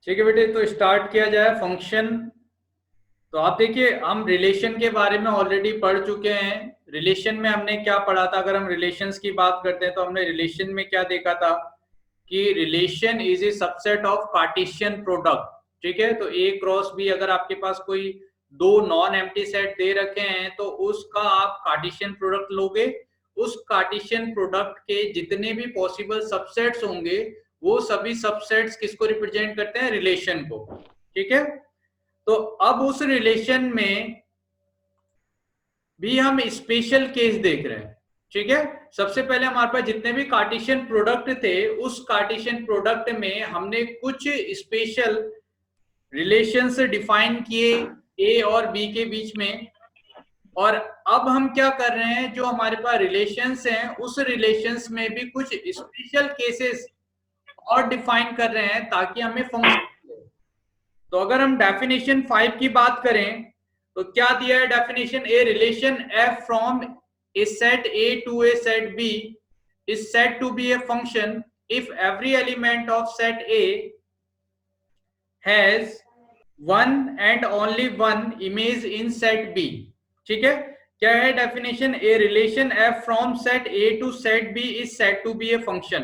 ठीक है बेटे, तो स्टार्ट किया जाए फंक्शन। तो आप देखिए, हम रिलेशन के बारे में ऑलरेडी पढ़ चुके हैं। रिलेशन में हमने क्या पढ़ा था? अगर हम रिलेशंस की बात करते हैं तो हमने रिलेशन में क्या देखा था कि relation is a subset of Cartesian product. ठीक है, तो ए क्रॉस बी, अगर आपके पास कोई दो नॉन एम्प्टी सेट दे रखे हैं तो उसका आप कार्टेशियन प्रोडक्ट लोगे। उस कार्टेशियन प्रोडक्ट के जितने भी पॉसिबल सबसेट्स होंगे वो सभी सबसेट्स किसको रिप्रेजेंट करते हैं? रिलेशन को। ठीक है, तो अब उस रिलेशन में भी हम स्पेशल केस देख रहे हैं। ठीक है, सबसे पहले हमारे पास जितने भी कार्टेशियन प्रोडक्ट थे उस कार्टेशियन प्रोडक्ट में हमने कुछ स्पेशल रिलेशंस डिफाइन किए ए और बी के बीच में। और अब हम क्या कर रहे हैं, जो हमारे पास रिलेशंस हैं उस रिलेशंस में भी कुछ स्पेशल केसेस और डिफाइन कर रहे हैं ताकि हमें फंक्शन। तो अगर हम डेफिनेशन 5 की बात करें तो क्या दिया है definition? A relation f from a set A to a set B is said to be a function if every element of set A has one and only one image in set B. ठीक है, क्या है definition? A relation f from set A to set B is said to be a function.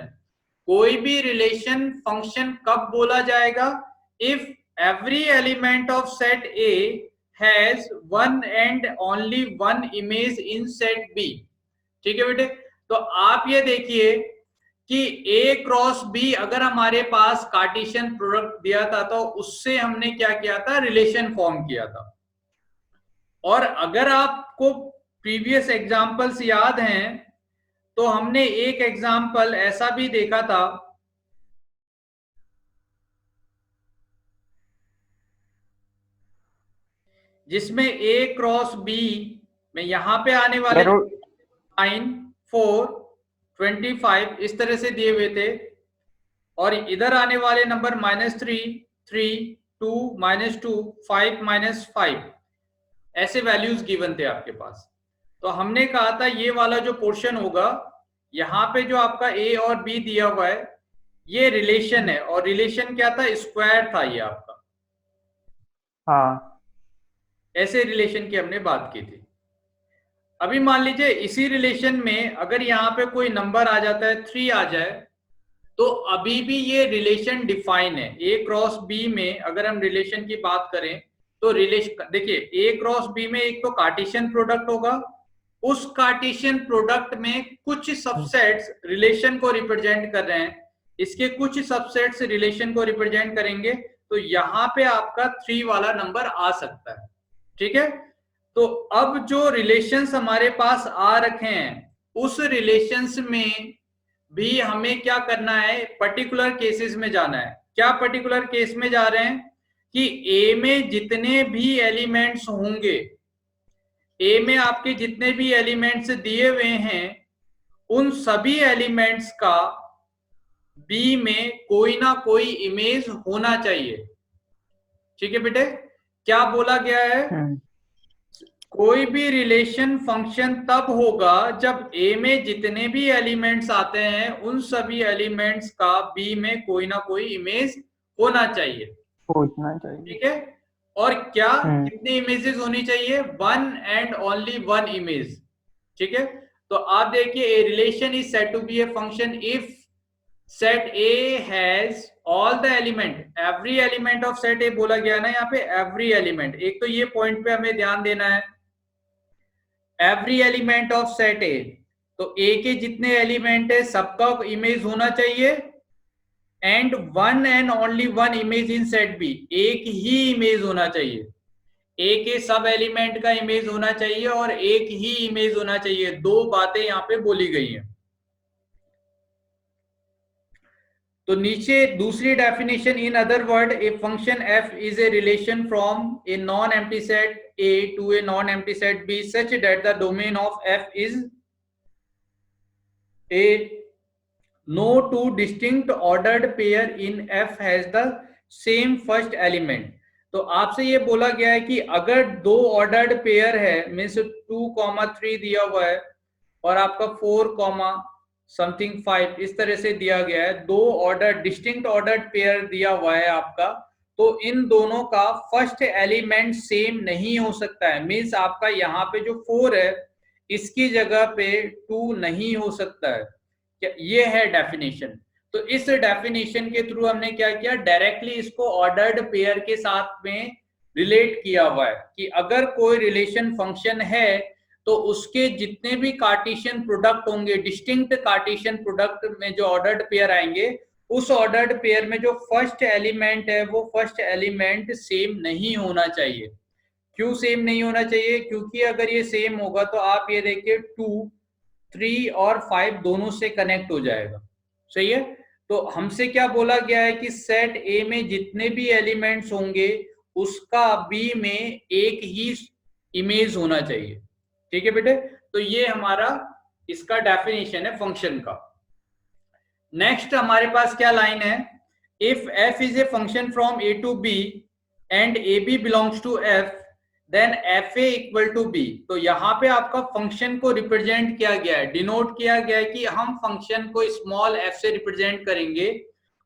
कोई भी relation function कब बोला जाएगा? If every element of set A has one and only one image in set B। ठीक है बेटे, तो आप ये देखिए कि A क्रॉस B अगर हमारे पास कार्टेशियन प्रोडक्ट दिया था तो उससे हमने क्या किया था? रिलेशन फॉर्म किया था। और अगर आपको प्रीवियस एग्जांपल्स याद हैं तो हमने एक एग्जांपल ऐसा भी देखा था जिसमें A क्रॉस B में यहां पे आने वाले 9, 4, 25 इस तरह से दिए हुए थे और इधर आने वाले नंबर -3, 3, 2, -2, 5, -5 ऐसे वैल्यूज गिवन थे आपके पास। तो हमने कहा था ये वाला जो पोर्शन होगा यहाँ पे जो आपका A और B दिया हुआ है ये रिलेशन है। और रिलेशन क्या था? स्क्वायर था ये आपका। हाँ ऐसे रिलेशन की हमने बात की थी। अभी मान लीजिए इसी रिलेशन में अगर यहाँ पे कोई नंबर आ जाता है 3 आ जाए तो अभी भी ये रिलेशन डिफाइन है। ए क्रॉस बी में अगर हम रिलेशन की बात करें तो रिलेशन देखिए, ए क्रॉस बी में एक तो कार्टेशियन प्रोडक्ट होगा, उस कार्टेशियन प्रोडक्ट में कुछ सबसेट्स रिलेशन को रिप्रेजेंट कर रहे हैं, इसके कुछ सबसेट्स रिलेशन को रिप्रेजेंट करेंगे, तो यहाँ पे आपका 3 वाला नंबर आ सकता है। ठीक है, तो अब जो रिलेशंस हमारे पास आ रखे हैं उस रिलेशंस में भी हमें क्या करना है? पर्टिकुलर केसेस में जाना है। क्या पर्टिकुलर केस में जा रहे हैं कि ए में जितने भी एलिमेंट्स होंगे, ए में आपके जितने भी एलिमेंट्स दिए हुए हैं उन सभी एलिमेंट्स का बी में कोई ना कोई इमेज होना चाहिए। ठीक है बेटे, क्या बोला गया है? कोई भी रिलेशन फंक्शन तब होगा जब ए में जितने भी एलिमेंट्स आते हैं उन सभी एलिमेंट्स का बी में कोई ना कोई इमेज होना चाहिए। ठीक है, और क्या कितनी इमेजेस होनी चाहिए? One and only one image. ठीक है, तो आप देखिए a relation is said to be a function if set A has all the element, every element of set A बोला गया ना यहाँ पे, एवरी एलिमेंट। एक तो ये पॉइंट पे हमें ध्यान देना है, एवरी एलिमेंट ऑफ सेट ए, तो ए के जितने एलिमेंट है सबका इमेज होना चाहिए। And one and only one image in set B, एक ही इमेज होना चाहिए। ए के सब एलिमेंट का इमेज होना चाहिए और एक ही इमेज होना चाहिए। दो बातें यहाँ पे बोली गई हैं। तो नीचे दूसरी definition, in other word a function f is a relation from a non empty set A to a non empty set B such that the domain of f is a no two distinct ordered pair in F has the same first element। तो आपसे ये बोला गया है कि अगर दो ordered pair है, मीन्स 2,3 दिया हुआ है और आपका 4,5 इस तरह से दिया गया है, दो ऑर्डर डिस्टिंक्ट ऑर्डर्ड पेयर दिया हुआ है आपका, तो इन दोनों का फर्स्ट एलिमेंट सेम नहीं हो सकता है। मीन्स आपका यहाँ पे जो 4 है इसकी जगह पे 2 नहीं हो सकता है। ये है डेफिनेशन। तो इस डेफिनेशन के थ्रू हमने क्या किया, डायरेक्टली इसको ऑर्डर्ड पेयर के साथ में रिलेट किया हुआ है कि अगर कोई रिलेशन फंक्शन है तो उसके जितने भी कार्टेशियन प्रोडक्ट होंगे, डिस्टिंक्ट कार्टेशियन प्रोडक्ट में जो ऑर्डर्ड पेयर आएंगे, उस ऑर्डर्ड पेयर में जो फर्स्ट एलिमेंट है वो फर्स्ट एलिमेंट सेम नहीं होना चाहिए। क्यों सेम नहीं होना चाहिए? क्योंकि अगर ये सेम होगा तो आप ये देखिए 2, 3 और 5 दोनों से कनेक्ट हो जाएगा। सही है। तो हमसे क्या बोला गया है कि सेट ए में जितने भी एलिमेंट्स होंगे उसका बी में एक ही इमेज होना चाहिए। ठीक है बेटे, तो ये हमारा इसका डेफिनेशन है फंक्शन का। नेक्स्ट हमारे पास क्या लाइन है, if f is a function from a to b and ab belongs to f then fa equal to b। तो यहाँ पे आपका फंक्शन को रिप्रेजेंट किया गया है, डिनोट किया गया है कि हम फंक्शन को स्मॉल f से रिप्रेजेंट करेंगे।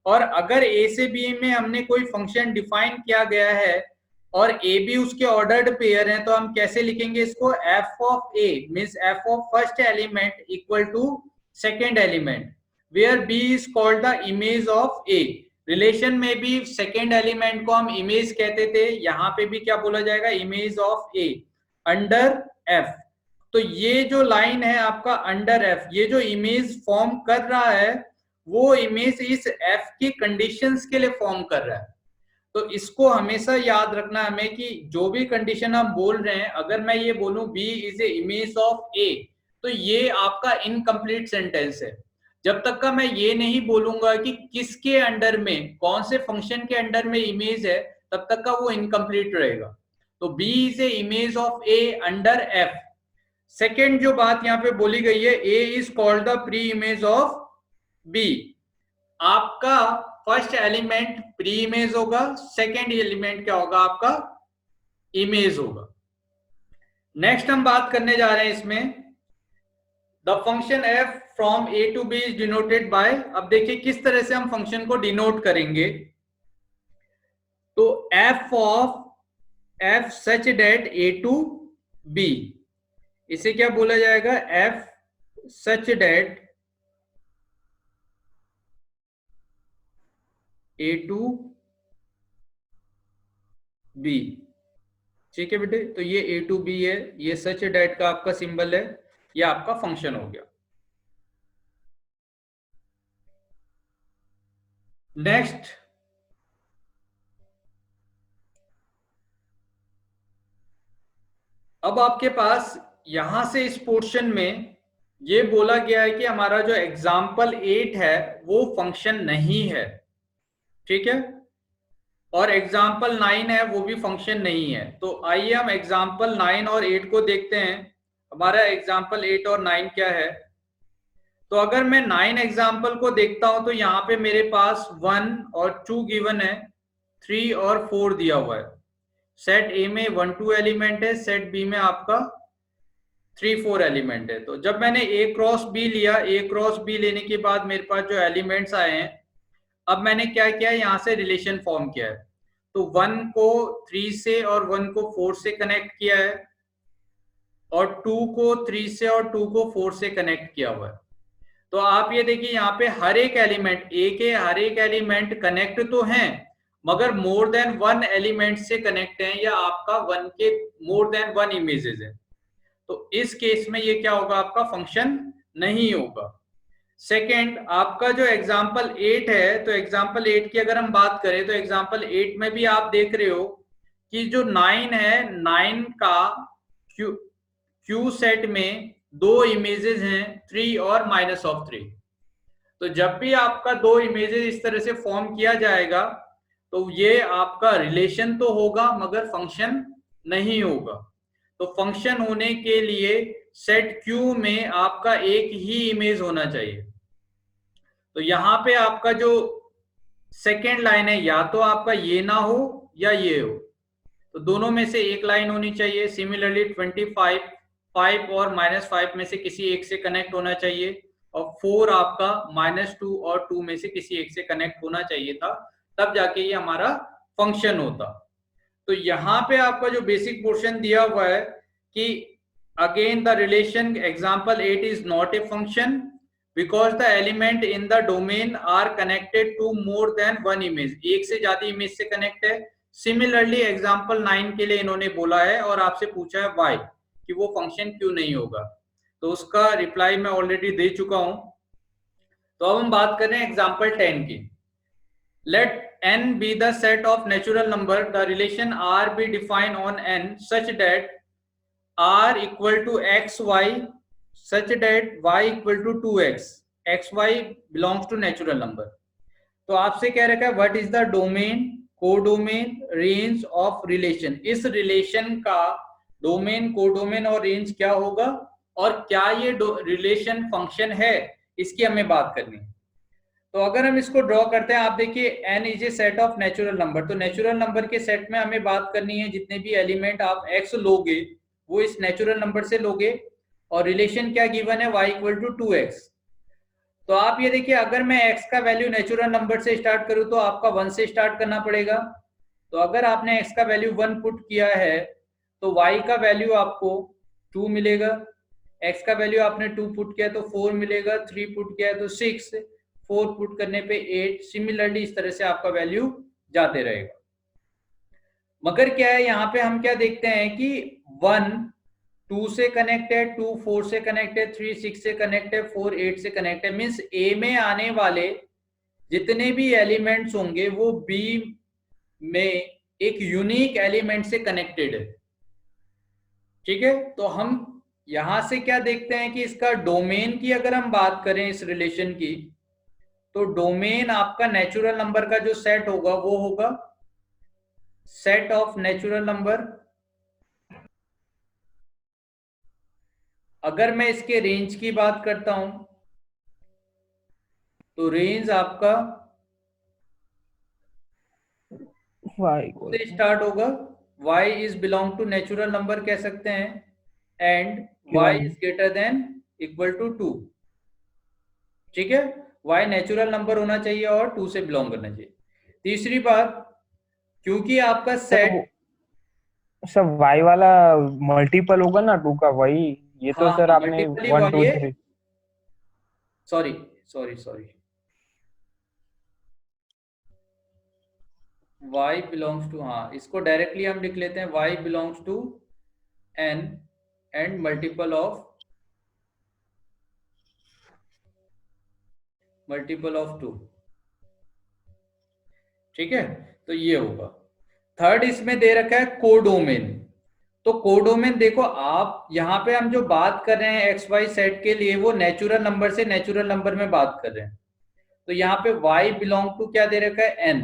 और अगर a से b में हमने कोई फंक्शन डिफाइन किया गया है और a b उसके ऑर्डर्ड पेयर हैं, तो हम कैसे लिखेंगे इसको, f of a means f of first element equal to second element, where b is called the image of a। Relation में भी सेकेंड एलिमेंट को हम इमेज कहते थे, यहाँ पे भी क्या बोला जाएगा, image of a under f। तो ये जो लाइन है आपका अंडर f, ये जो इमेज फॉर्म कर रहा है वो इमेज इस f की कंडीशंस के लिए फॉर्म कर रहा है। तो इसको हमेशा याद रखना हमें कि जो भी कंडीशन हम बोल रहे हैं, अगर मैं ये बोलूं b is a image of a, तो ये आपका इनकम्प्लीट सेंटेंस है। जब तक का मैं ये नहीं बोलूंगा कि किसके अंडर में, कौन से फंक्शन के अंडर में इमेज है, तब तक का वो इनकम्प्लीट रहेगा। तो b is a image of a under f। Second जो बात यहाँ पे बोली गई है, a is called the pre image of b। आपका फर्स्ट एलिमेंट प्री इमेज होगा, सेकेंड एलिमेंट क्या होगा, आपका इमेज होगा। नेक्स्ट हम बात करने जा रहे हैं इसमें, the function f from a to b is denoted by. अब देखिए किस तरह से हम फंक्शन को डिनोट करेंगे। तो f of f such that a to b, इसे क्या बोला जाएगा, f such that a to b। ठीक है बेटे, तो ये a टू b है, ये सच दैट का आपका सिंबल है, ये आपका फंक्शन हो गया। नेक्स्ट, अब आपके पास यहां से इस पोर्शन में ये बोला गया है कि हमारा जो एग्जाम्पल 8 है वो फंक्शन नहीं है। ठीक है, और एग्जाम्पल 9 है वो भी फंक्शन नहीं है। तो आइए हम एग्जाम्पल 9 और 8 को देखते हैं। हमारा एग्जाम्पल 8 और 9 क्या है। तो अगर मैं 9 एग्जाम्पल को देखता हूं तो यहाँ पे मेरे पास 1 और 2 गिवन है, 3 और 4 दिया हुआ है। सेट ए में 1 2 एलिमेंट है, सेट बी में आपका 3 4 एलिमेंट है। तो जब मैंने ए क्रॉस बी लिया, ए क्रॉस बी लेने के बाद मेरे पास जो एलिमेंट्स आए हैं, अब मैंने क्या किया है, यहाँ से रिलेशन फॉर्म किया है। तो 1 को 3 से और 1 को 4 से कनेक्ट किया है, और 2 को 3 से और 2 को 4 से कनेक्ट किया हुआ है। तो आप ये देखिए यहाँ पे हर एक एलिमेंट, ए के हर एक एलिमेंट कनेक्ट तो हैं, मगर मोर देन 1 एलिमेंट से कनेक्ट हैं, या आपका 1 के मोर देन 1 इमेजेस है। तो इस केस में ये क्या होगा, आपका फंक्शन नहीं होगा। सेकेंड, आपका जो एग्जाम्पल 8 है, तो एग्जाम्पल 8 की अगर हम बात करें तो एग्जाम्पल 8 में भी आप देख रहे हो कि जो 9 है, 9 का क्यू सेट में 2 इमेजेस हैं, 3 और -3। तो जब भी आपका 2 इमेजेस इस तरह से फॉर्म किया जाएगा तो ये आपका रिलेशन तो होगा मगर फंक्शन नहीं होगा। तो फंक्शन होने के लिए सेट क्यू में आपका एक ही इमेज होना चाहिए। तो यहाँ पे आपका जो सेकेंड लाइन है, या तो आपका ये ना हो या ये हो, तो दोनों में से एक लाइन होनी चाहिए। सिमिलरली 25 5 और -5 में से किसी एक से कनेक्ट होना चाहिए, और 4 आपका -2 और 2 में से किसी एक से कनेक्ट होना चाहिए था, तब जाके ये हमारा फंक्शन होता। तो यहाँ पे आपका जो बेसिक पोर्शन दिया हुआ है कि again the relation example 8 is not a function because the element in the domain are connected to more than one image, एक से ज्यादा इमेज से कनेक्ट है। सिमिलरली एग्जांपल 9 के लिए इन्होंने बोला है और आपसे पूछा है वाई, कि वो फंक्शन क्यों नहीं होगा। तो उसका रिप्लाई मैं ऑलरेडी दे चुका हूं। तो अब हम बात कर रहे हैं एग्जांपल 10 की। Let n be the set of natural number. The relation R be defined on n such that R equal to xy such that y equal to 2x. xy belongs to natural number. तो आपसे कह रखा है what is the domain, codomain, range of relation. इस relation का domain, codomain और range क्या होगा और क्या ये रिलेशन फंक्शन है, इसकी हमें बात करनी है। तो अगर हम इसको ड्रॉ करते हैं, आप देखिए n is a set of natural number. तो नेचुरल नंबर के सेट में हमें बात करनी है जितने भी एलिमेंट आप x लोगे वो इस नेचुरल नंबर से लोगे, और रिलेशन क्या गिवन है, y इक्वल टू 2x। तो आप ये देखिए अगर मैं x का वैल्यू नेचुरल नंबर से स्टार्ट करूं तो आपका 1 से स्टार्ट करना पड़ेगा। तो अगर आपने x का वैल्यू 1 पुट किया है तो y का वैल्यू आपको 2 मिलेगा, x का वैल्यू आपने 2 पुट किया तो 4 मिलेगा, 3 पुट किया तो 6, 4 पुट करने पे 8। सिमिलरली इस तरह से आपका वैल्यू जाते रहेगा। मगर क्या है यहाँ पे हम क्या देखते हैं कि 1 2 से कनेक्ट है, 2 4 से कनेक्ट है, 3 6 से कनेक्ट है, 4 8 से कनेक्ट है। मीन्स ए में आने वाले जितने भी एलिमेंट्स होंगे वो बी में एक यूनिक एलिमेंट से कनेक्टेड है। ठीक है, तो हम यहां से क्या देखते हैं कि इसका डोमेन की अगर हम बात करें इस रिलेशन की, तो डोमेन आपका नेचुरल नंबर का जो सेट होगा वो होगा सेट ऑफ नेचुरल नंबर। अगर मैं इसके रेंज की बात करता हूं तो रेंज आपका से स्टार्ट होगा, y is belong to natural number कह सकते हैं, and y is greater than equal to 2। ठीक है, y नेचुरल नंबर होना चाहिए और 2 से बिलोंग करना चाहिए। तीसरी बात, क्योंकि आपका सेट सर y वाला मल्टीपल होगा ना 2 का, वही ये तो हाँ सर आपने मल्टीपल ही 1 2 है, 3 sorry sorry sorry, y belongs to, हाँ इसको डायरेक्टली हम लिख लेते हैं y belongs to n and multiple of 2। ठीक है, तो ये होगा। थर्ड इसमें दे रखा है कोडोमेन। तो कोडोमेन देखो आप यहाँ पे हम जो बात कर रहे हैं एक्स वाई सेट के लिए वो नेचुरल नंबर से नेचुरल नंबर में बात कर रहे हैं। तो यहाँ पे y बिलोंग टू क्या दे रखा है, n।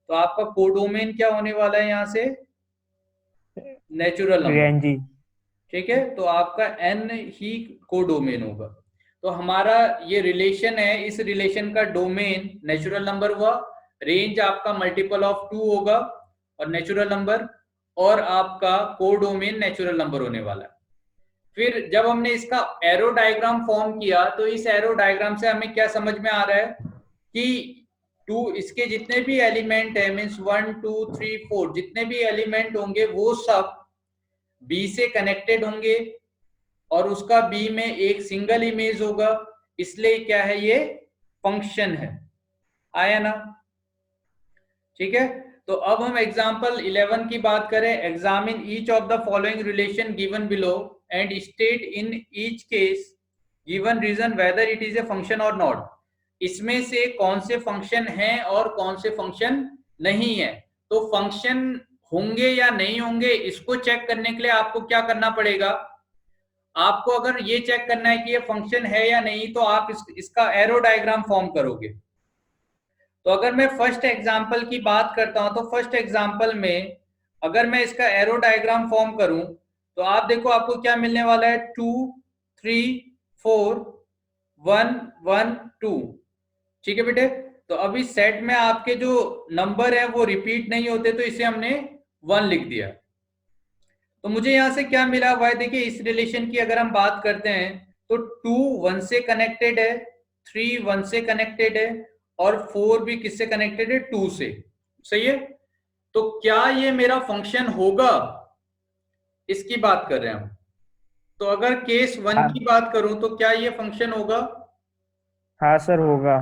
तो आपका कोडोमेन क्या होने वाला है यहाँ से, नेचुरल नंबर। ठीक है, तो आपका n ही कोडोमेन होगा। तो हमारा ये रिलेशन है, इस रिलेशन का डोमेन नेचुरल नंबर हुआ, रेंज आपका मल्टीपल ऑफ 2 होगा और नेचुरल नंबर, और आपका कोडोमेन नेचुरल नंबर होने वाला है। फिर जब हमने इसका एरो डायग्राम फॉर्म किया तो इस एरो डायग्राम से हमें क्या समझ में आ रहा है कि 2 इसके जितने भी एलिमेंट है, मीन्स 1 2 3 4 जितने भी एलिमेंट होंगे वो सब बी से कनेक्टेड होंगे और उसका बी में एक सिंगल इमेज होगा, इसलिए क्या है, ये फंक्शन है। आया ना? ठीक है, तो अब हम एग्जांपल 11 की बात करें। Examine each of the following relation given below and state in each case given reason whether it is a function और नॉट। इसमें से कौन से फंक्शन हैं और कौन से फंक्शन नहीं है। तो फंक्शन होंगे या नहीं होंगे इसको चेक करने के लिए आपको क्या करना पड़ेगा, आपको अगर ये चेक करना है कि ये फंक्शन है या नहीं तो आप इसका एरो डायग्राम फॉर्म करोगे। तो अगर मैं फर्स्ट एग्जांपल की बात करता हूं तो फर्स्ट एग्जांपल में अगर मैं इसका एरो डायग्राम फॉर्म करूं तो आप देखो आपको क्या मिलने वाला है, 2 3 4 1 1 2। ठीक है बेटे, तो अभी सेट में आपके जो नंबर है वो रिपीट नहीं होते तो इसे हमने 1 लिख दिया। तो मुझे यहां से क्या मिला, भाई देखिए इस रिलेशन की अगर हम बात करते हैं तो 2 1 से कनेक्टेड है, 3 1 से कनेक्टेड है और 4 भी किससे कनेक्टेड है, 2 से। सही है, तो क्या ये मेरा फंक्शन होगा, इसकी बात कर रहे हैं हम। तो अगर केस 1 हाँ की बात करूं तो क्या ये फंक्शन होगा? हाँ सर होगा।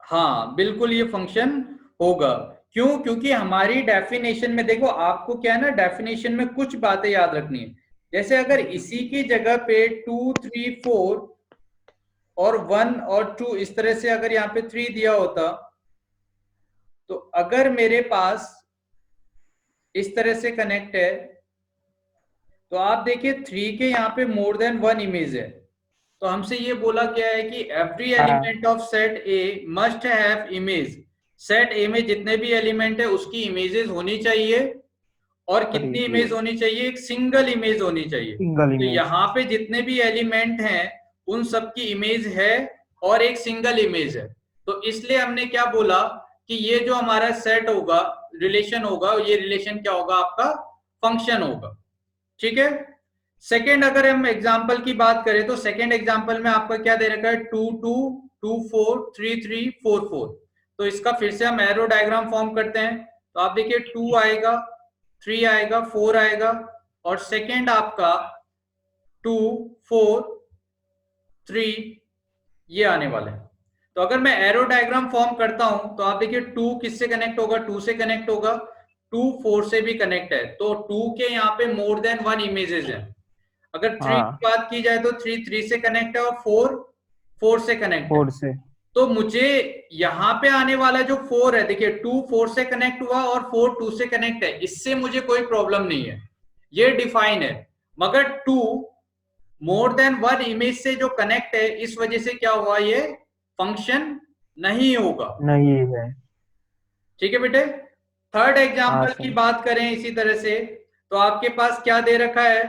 हाँ बिल्कुल ये फंक्शन होगा। क्यों? क्योंकि हमारी डेफिनेशन में देखो, आपको क्या है ना, डेफिनेशन में कुछ बातें याद रखनी है। जैसे अगर इसी की जगह पे 2 3 4 और 1 और 2 इस तरह से अगर यहाँ पे 3 दिया होता, तो अगर मेरे पास इस तरह से कनेक्ट है, तो आप देखिए 3 के यहाँ पे मोर देन 1 इमेज है। तो हमसे ये बोला गया है कि एवरी हाँ element of set A must have image. Set ए में जितने भी एलिमेंट है उसकी इमेजेस होनी चाहिए। और और कितनी ये इमेज होनी चाहिए? एक सिंगल इमेज होनी चाहिए। सिंगल तो इमेज। यहाँ पे जितने भी एलिमेंट हैं उन सब की इमेज है और एक सिंगल इमेज है। तो इसलिए हमने क्या बोला कि ये जो हमारा सेट होगा, रिलेशन होगा, ये रिलेशन क्या होगा? आपका फंक्शन होगा। ठीक है। सेकेंड अगर हम एग्जाम्पल की बात करें तो सेकेंड एग्जाम्पल में आपका क्या दे रखा है? 2 2 2 4 3 3 4 4। तो इसका फिर से हम एरो डायग्राम फॉर्म करते हैं। तो आप देखिए 2 आएगा, 3 आएगा, 4 आएगा, और सेकेंड आपका 2 4 3 ये आने वाला है। तो अगर मैं एरो डायग्राम फॉर्म करता हूं तो आप देखिए 2 किससे कनेक्ट होगा? 2 से कनेक्ट होगा। 2 4 से भी कनेक्ट है, तो 2 के यहाँ पे मोर देन 1 इमेजेस है। अगर 3 की हाँ बात की जाए तो 3 3 से कनेक्ट है और 4 4 से कनेक्ट है। 4 से। तो मुझे यहाँ पे आने वाला जो 4 है, देखिए 2 4 से कनेक्ट हुआ और 4 2 से कनेक्ट है, इससे मुझे कोई प्रॉब्लम नहीं है, ये डिफाइन है। मगर 2 मोर देन 1 इमेज से जो कनेक्ट है, इस वजह से क्या हुआ? ये फंक्शन नहीं होगा। नहीं है। ठीक है बेटे। थर्ड हाँ एग्जाम्पल की सर। बात करें इसी तरह से, तो आपके पास क्या दे रखा है?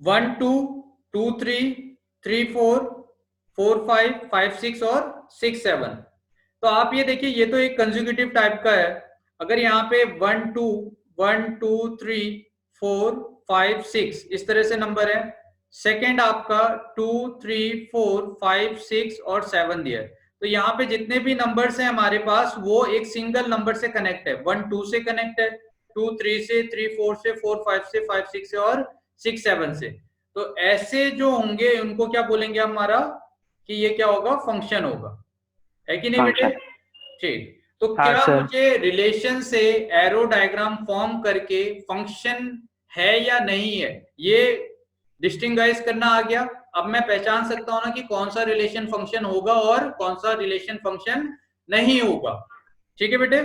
1 2 2 3 3 4 4 5 5 6 और 6 7। तो आप ये देखिए, ये तो एक कंज्यूगेटिव टाइप का है। अगर यहाँ पे 1 2 1 2 3 4 5 6 इस तरह से नंबर है। सेकंड आपका 2 3 4 5 6 और 7 दिया है। तो यहाँ पे जितने भी नंबर्स हैं हमारे पास, वो एक सिंगल नंबर से कनेक्ट है। 1 2 से कनेक्ट है, 2 3 से, 3 4 से, 4 5 से, 5 6 से और 6 7 से। तो ऐसे जो होंगे उनको क्या बोलेंगे हमारा? कि ये क्या होगा? फंक्शन होगा। है कि नहीं बेटे? फंक्शन। ठीक। तो हाँ क्या सर। मुझे रिलेशन से एरो डायग्राम फॉर्म करके फंक्शन है या नहीं है, ये डिस्टिंग्विश करना आ गया। अब मैं पहचान सकता हूं ना कि कौन सा रिलेशन फंक्शन होगा और कौन सा रिलेशन फंक्शन नहीं होगा। ठीक है बेटे।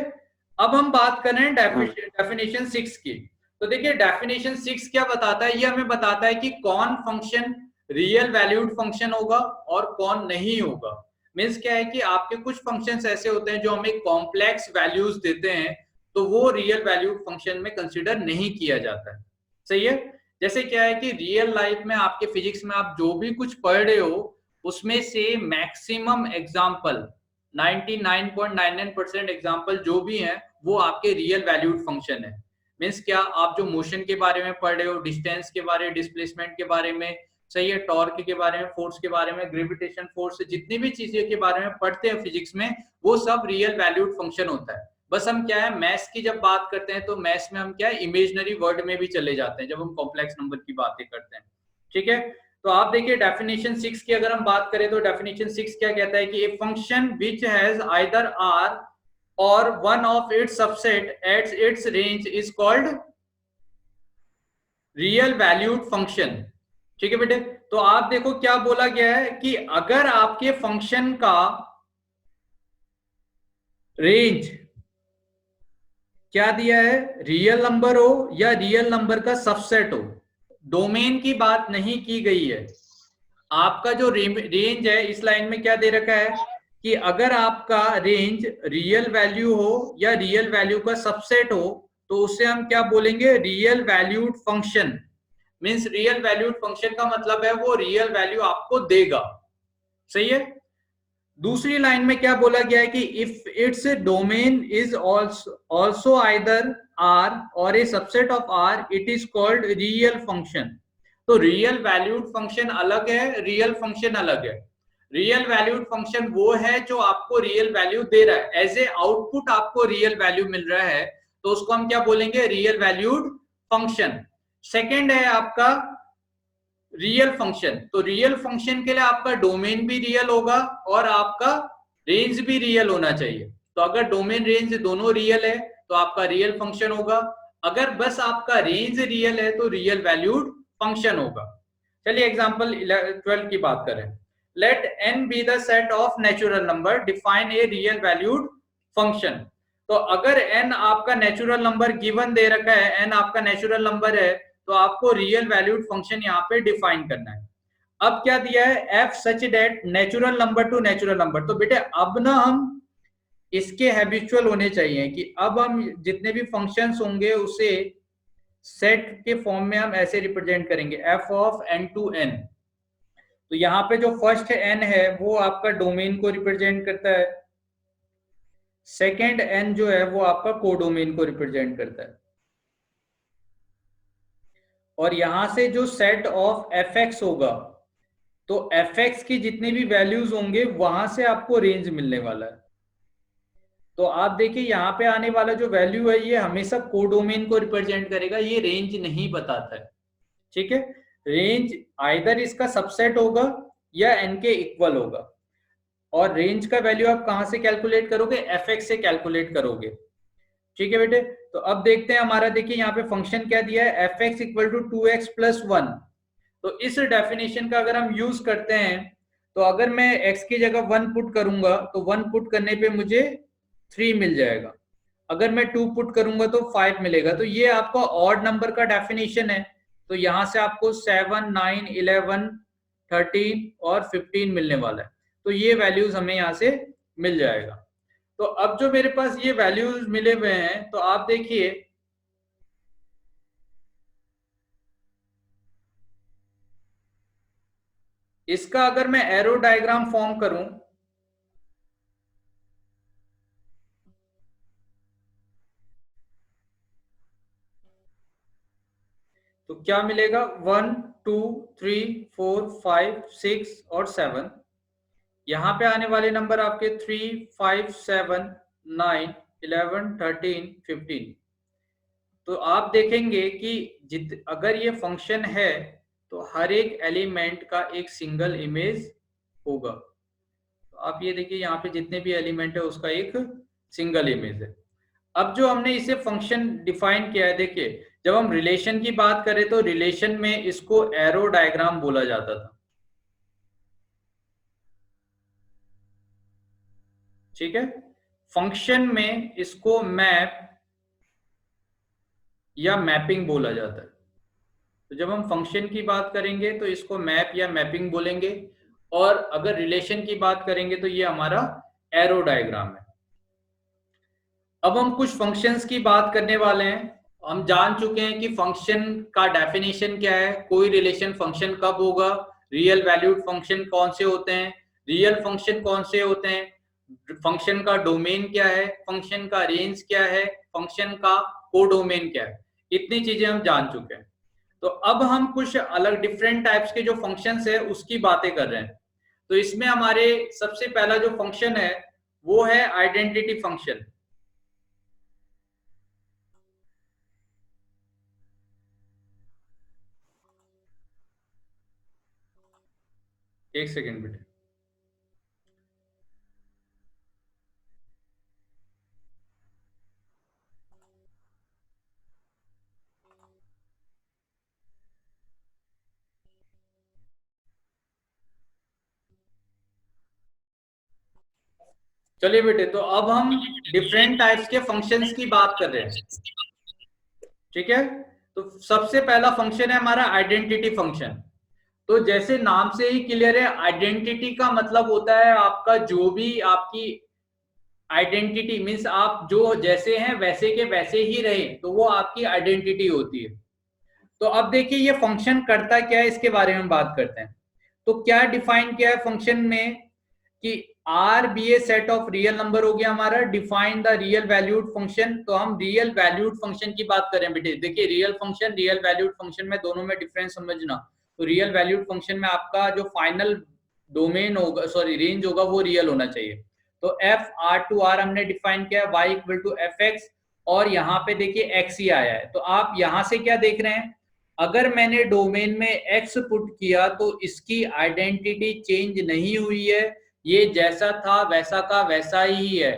अब हम बात कर रहे हैं डेफिनेशन 6 की। तो देखिए डेफिनेशन 6 क्या बताता है? ये हमें बताता है कि कौन फंक्शन रियल वैल्यूड फंक्शन होगा और कौन नहीं होगा। मीन्स क्या है कि आपके कुछ फंक्शंस ऐसे होते हैं जो हमें कॉम्प्लेक्स वैल्यूज देते हैं, तो वो रियल वैल्यूड फंक्शन में कंसिडर नहीं किया जाता है। सही है। जैसे क्या है कि रियल लाइफ में आपके फिजिक्स में आप जो भी कुछ पढ़ रहे हो, उसमें से मैक्सिमम एग्जाम्पल 99.99% एग्जाम्पल जो भी हैं वो आपके रियल वैल्यूड फंक्शन है। मीन्स क्या, आप जो मोशन के बारे में पढ़ रहे हो, डिस्टेंस के बारे में, डिस्प्लेसमेंट के बारे में, सही है, टॉर्क के बारे में, फोर्स के बारे में, ग्रेविटेशन फोर्स, जितनी भी चीजें के बारे में पढ़ते हैं फिजिक्स में, वो सब रियल वैल्यूड फंक्शन होता है। बस हम क्या है, मैथ्स की जब बात करते हैं तो मैथ्स में हम क्या है, इमेजिनरी वर्ड में भी चले जाते हैं जब हम कॉम्प्लेक्स नंबर की बातें करते हैं। ठीक है। तो आप देखिए डेफिनेशन 6 की अगर हम बात करें तो डेफिनेशन 6 क्या कहता है कि a function which has either R or one of its subset at its range is called real valued function. ठीक है बेटे। तो आप देखो क्या बोला गया है कि अगर आपके फंक्शन का रेंज क्या दिया है, रियल नंबर हो या रियल नंबर का सबसेट हो, डोमेन की बात नहीं की गई है। आपका जो रेंज है इस लाइन में क्या दे रखा है कि अगर आपका रेंज रियल वैल्यू हो या रियल वैल्यू का सबसेट हो, तो उसे हम क्या बोलेंगे? Real valued function. Means real valued function का मतलब है वो रियल वैल्यू आपको देगा। सही है। दूसरी लाइन में क्या बोला गया है कि if its domain is also either R or a subset of R, it is called real function. तो रियल वैल्यूड फंक्शन अलग है, रियल फंक्शन अलग है। रियल वैल्यूड फंक्शन वो है जो आपको रियल वैल्यू दे रहा है, एज ए आउटपुट आपको रियल वैल्यू मिल रहा है, तो उसको हम क्या बोलेंगे, रियल वैल्यूड फंक्शन। सेकेंड है आपका रियल फंक्शन। तो रियल फंक्शन के लिए आपका डोमेन भी रियल होगा और आपका रेंज भी रियल होना चाहिए। तो अगर डोमेन रेंज दोनों रियल है तो आपका रियल फंक्शन होगा, अगर बस आपका रेंज रियल है तो रियल वैल्यूड फंक्शन होगा। चलिए एग्जांपल 12 की बात करें। Let n be the set of natural number, define a real valued function. तो अगर n आपका नेचुरल नंबर गिवन दे रखा है, n आपका नेचुरल नंबर है, तो आपको रियल वैल्यूड फंक्शन यहाँ पे डिफाइन करना है। अब क्या दिया है, f such that natural number two natural number. तो बेटे अब ना हम इसके हैबिचुअल होने चाहिए कि अब हम जितने भी फंक्शंस होंगे उसे सेट के फॉर्म में हम ऐसे रिप्रेजेंट करेंगे, f of n to n। तो यहाँ पे जो फर्स्ट n है वो आपका डोमेन को रिप्रेजेंट करता है, सेकेंड n जो है वो आपका कोडोमेन को रिप्रेजेंट करता है, और यहां से जो सेट ऑफ fx होगा तो fx की जितनी भी वैल्यूज होंगे वहां से आपको रेंज मिलने वाला है। तो आप देखिए यहाँ पे आने वाला जो वैल्यू है ये हमेशा कोडोमेन को रिप्रेजेंट करेगा, ये रेंज नहीं बताता है। ठीक है, रेंज आइदर इसका सबसेट होगा या n के इक्वल होगा, और रेंज का वैल्यू आप कहां से कैलकुलेट करोगे, fx से कैलकुलेट करोगे। ठीक है बेटे, तो अब देखते हैं हमारा, देखिए यहाँ पे फंक्शन क्या दिया है, fx equal to 2x plus 1। तो इस डेफिनेशन का अगर हम यूज करते हैं तो अगर मैं x की जगह 1 पुट करूंगा तो 1 पुट करने पे मुझे 3 मिल जाएगा, अगर मैं 2 पुट करूंगा तो 5 मिलेगा। तो ये आपका ऑड नंबर का डेफिनेशन है, तो यहां से आपको 7, 9, 11, 13 और 15 मिलने वाला है। तो ये वैल्यूज हमें यहाँ से मिल जाएगा। तो अब जो मेरे पास ये वैल्यूज मिले हुए हैं, तो आप देखिए इसका अगर मैं एरो डायग्राम फॉर्म करूं तो क्या मिलेगा, 1, 2, 3, 4, 5, 6 और 7। यहाँ पे आने वाले नंबर आपके 3, 5, 7, 9, 11, 13, 15। तो आप देखेंगे कि अगर ये फंक्शन है तो हर एक एलिमेंट का एक सिंगल इमेज होगा। तो आप ये देखिए यहाँ पे जितने भी एलिमेंट है उसका एक सिंगल इमेज है। अब जो हमने इसे फंक्शन डिफाइन किया है, देखिए जब हम रिलेशन की बात करें तो रिलेशन में इसको एरो डायग्राम बोला जाता था। ठीक है, फंक्शन में इसको मैप या मैपिंग बोला जाता है। तो जब हम फंक्शन की बात करेंगे तो इसको मैप या मैपिंग बोलेंगे, और अगर रिलेशन की बात करेंगे तो ये हमारा एरो डायग्राम है। अब हम कुछ फंक्शंस की बात करने वाले हैं। हम जान चुके हैं कि फंक्शन का डेफिनेशन क्या है, कोई रिलेशन फंक्शन कब होगा, रियल वैल्यूड फंक्शन कौन से होते हैं, रियल फंक्शन कौन से होते हैं, फंक्शन का डोमेन क्या है, फंक्शन का रेंज क्या है, फंक्शन का कोडोमेन क्या है, इतनी चीजें हम जान चुके हैं। तो अब हम कुछ अलग डिफरेंट टाइप्स के जो फंक्शंस है उसकी बातें कर रहे हैं। तो इसमें हमारे सबसे पहला जो फंक्शन है वो है आइडेंटिटी फंक्शन। एक सेकेंड बेटे, चलिए बेटे, तो अब हम डिफरेंट टाइप्स के फंक्शंस की बात कर रहे हैं। ठीक है, तो सबसे पहला फंक्शन है हमारा आइडेंटिटी फंक्शन। तो जैसे नाम से ही क्लियर है, आइडेंटिटी का मतलब होता है आपका जो भी आपकी आइडेंटिटी मीन्स आप जो जैसे हैं वैसे के वैसे ही रहे, तो वो आपकी आइडेंटिटी होती है। तो अब देखिए ये फंक्शन करता क्या है, इसके बारे में बात करते हैं। तो क्या डिफाइन किया है फंक्शन में कि R be a set of real number हो गया हमारा, define the real valued function. तो हम रियल वैल्यूड फंक्शन की बात करें बेटे, देखिए real function real valued function में दोनों में डिफरेंस समझना। तो रियल वैल्यूड फंक्शन में आपका जो फाइनल डोमेन होगा, सॉरी रेंज होगा, वो रियल होना चाहिए। तो एफ आर टू आर हमने डिफाइन किया है, y equal to F x, और यहाँ पे देखिए एक्स ही आया है। तो आप यहाँ से क्या देख रहे हैं, अगर मैंने डोमेन में एक्स पुट किया तो इसकी आइडेंटिटी चेंज नहीं हुई है, ये जैसा था वैसा का वैसा ही है।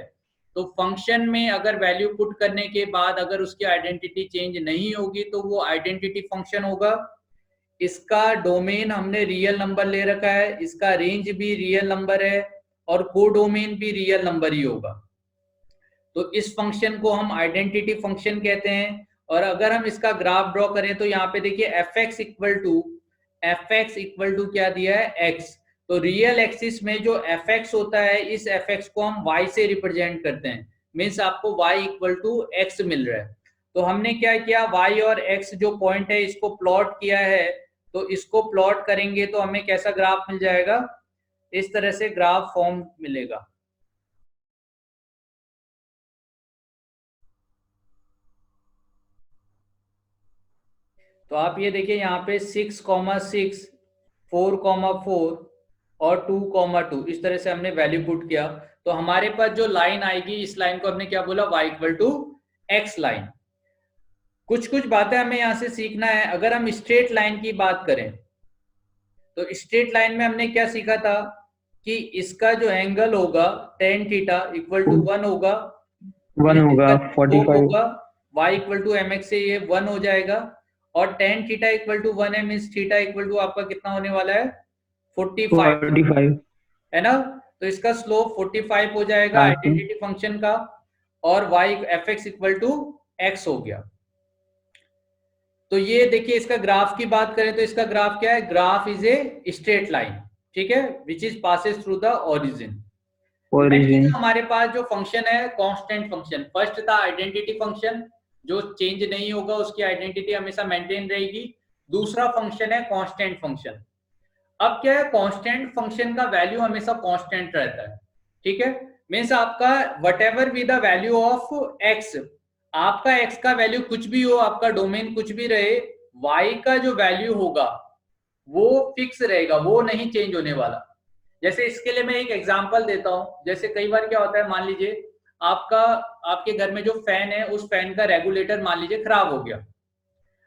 तो फंक्शन में अगर वैल्यू पुट करने के बाद अगर उसकी आइडेंटिटी चेंज नहीं होगी तो वो आइडेंटिटी फंक्शन होगा। इसका डोमेन हमने रियल नंबर ले रखा है, इसका रेंज भी रियल नंबर है, और कोडोमेन भी रियल नंबर ही होगा। तो इस फंक्शन को हम आइडेंटिटी फंक्शन कहते हैं। और अगर हम इसका ग्राफ ड्रॉ करें तो यहाँ पे देखिए एफ एक्स इक्वल टू क्या दिया है, एक्स। तो रियल एक्सिस में जो एफ एक्स होता है, इस एफ एक्स को हम वाई से रिप्रेजेंट करते हैं, मीन्स आपको वाई इक्वल टू एक्स मिल रहा है। तो हमने क्या किया, वाई और एक्स जो पॉइंट है इसको प्लॉट किया है। तो इसको प्लॉट करेंगे तो हमें कैसा ग्राफ मिल जाएगा, इस तरह से ग्राफ फॉर्म मिलेगा। तो आप ये देखिए यहाँ पे 6,6, 4,4 और 2,2 इस तरह से हमने वैल्यू पुट किया। तो हमारे पास जो लाइन आएगी, इस लाइन को हमने क्या बोला, y equal to x line. कुछ कुछ बातें हमें यहाँ से सीखना है। अगर हम स्ट्रेट लाइन की बात करें तो स्ट्रेट लाइन में हमने क्या सीखा था कि इसका जो एंगल होगा टेन थीटा इक्वल टू 1 होगा, 1 मीन्स होगा, इसका 45। होगा y equal to m x से ये 1 हो जाएगा, और टेन थीटा इक्वल टू 1 है, मीन्स थीटा इक्वल टू आपका कितना होने वाला है, 45, 45। है ना। तो इसका स्लोप 45 हो जाएगा हाँ जी। आइडेंटिटी फंक्शन का, और y f x equal to x हो गया। तो ये देखिए इसका ग्राफ की बात करें तो इसका ग्राफ क्या है, graph is a straight line, ठीक है, which is passes through the origin. Next origin. हमारे पास जो फंक्शन है कांस्टेंट फंक्शन। फर्स्ट था आइडेंटिटी फंक्शन, जो चेंज नहीं होगा, उसकी आइडेंटिटी हमेशा मेंटेन रहेगी। दूसरा फंक्शन है कांस्टेंट फंक्शन। अब क्या है, कांस्टेंट फंक्शन का वैल्यू हमेशा कांस्टेंट रहता है, ठीक है। मीन्स आपका what ever be the value of x, आपका एक्स का वैल्यू कुछ भी हो, आपका डोमेन कुछ भी रहे, वाई का जो वैल्यू होगा वो फिक्स रहेगा, वो नहीं चेंज होने वाला। जैसे इसके लिए मैं एक एग्जांपल देता हूं। जैसे कई बार क्या होता है, मान लीजिए आपका आपके घर में जो फैन है, उस फैन का रेगुलेटर मान लीजिए खराब हो गया।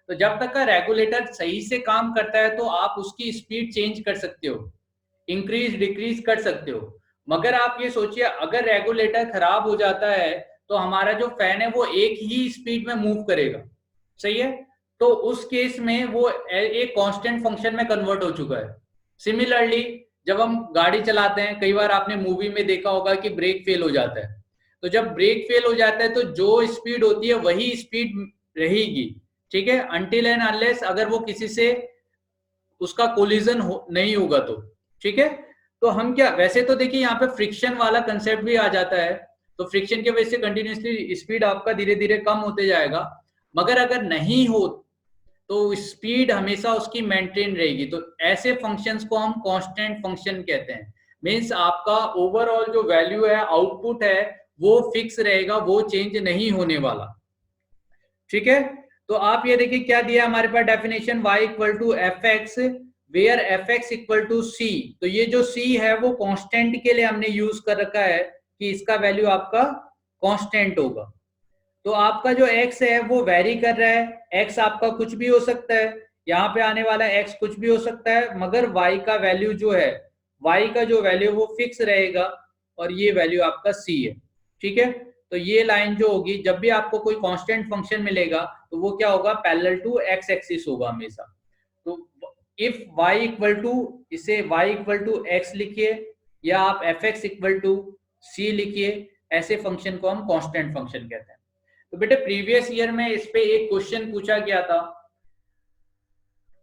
तो जब तक का रेगुलेटर सही से काम करता है तो आप उसकी स्पीड चेंज कर सकते हो, इंक्रीज डिक्रीज कर सकते हो। मगर आप ये सोचिए, अगर रेगुलेटर खराब हो जाता है तो हमारा जो फैन है वो एक ही स्पीड में मूव करेगा, सही है। तो उस केस में वो एक कांस्टेंट फंक्शन में कन्वर्ट हो चुका है। सिमिलरली जब हम गाड़ी चलाते हैं, कई बार आपने मूवी में देखा होगा कि ब्रेक फेल हो जाता है। तो जब ब्रेक फेल हो जाता है तो जो स्पीड होती है वही स्पीड रहेगी, ठीक है, अनटिल एंड अनलेस अगर वो किसी से उसका कोलिजन नहीं होगा तो, ठीक है। तो हम क्या, वैसे तो देखिए यहाँ पे फ्रिक्शन वाला कंसेप्ट भी आ जाता है। तो फ्रिक्शन की वजह से कंटिन्यूसली स्पीड आपका धीरे धीरे कम होते जाएगा। मगर अगर नहीं हो तो स्पीड हमेशा उसकी मेंटेन रहेगी। तो ऐसे फंक्शंस को हम कांस्टेंट फंक्शन कहते हैं। मींस आपका ओवरऑल जो वैल्यू है, आउटपुट है, वो फिक्स रहेगा, वो चेंज नहीं होने वाला, ठीक है। तो आप ये देखिए क्या दिया हमारे पास definition, y equal to F X where F x equal to C. तो ये जो c है वो कांस्टेंट के लिए हमने यूज कर रखा है कि इसका वैल्यू आपका कांस्टेंट होगा। तो आपका जो x है वो वेरी कर रहा है, x आपका कुछ भी हो सकता है, यहाँ पे आने वाला x कुछ भी हो सकता है, मगर y का वैल्यू जो है, y का जो वैल्यू वो फिक्स रहेगा, और ये वैल्यू आपका c है, ठीक है। तो ये लाइन जो होगी, जब भी आपको कोई कांस्टेंट फंक्शन मिलेगा तो वो क्या होगा, पैरेलल टू x एक्सिस होगा हमेशा। तो इफ y इक्वल टू, इसे y इक्वल टू x लिखिए, या आप एफ एक्स इक्वल टू सी लिखिए, ऐसे फंक्शन को हम कांस्टेंट फंक्शन कहते हैं। तो बेटे प्रीवियस ईयर में इस पे एक क्वेश्चन पूछा गया था।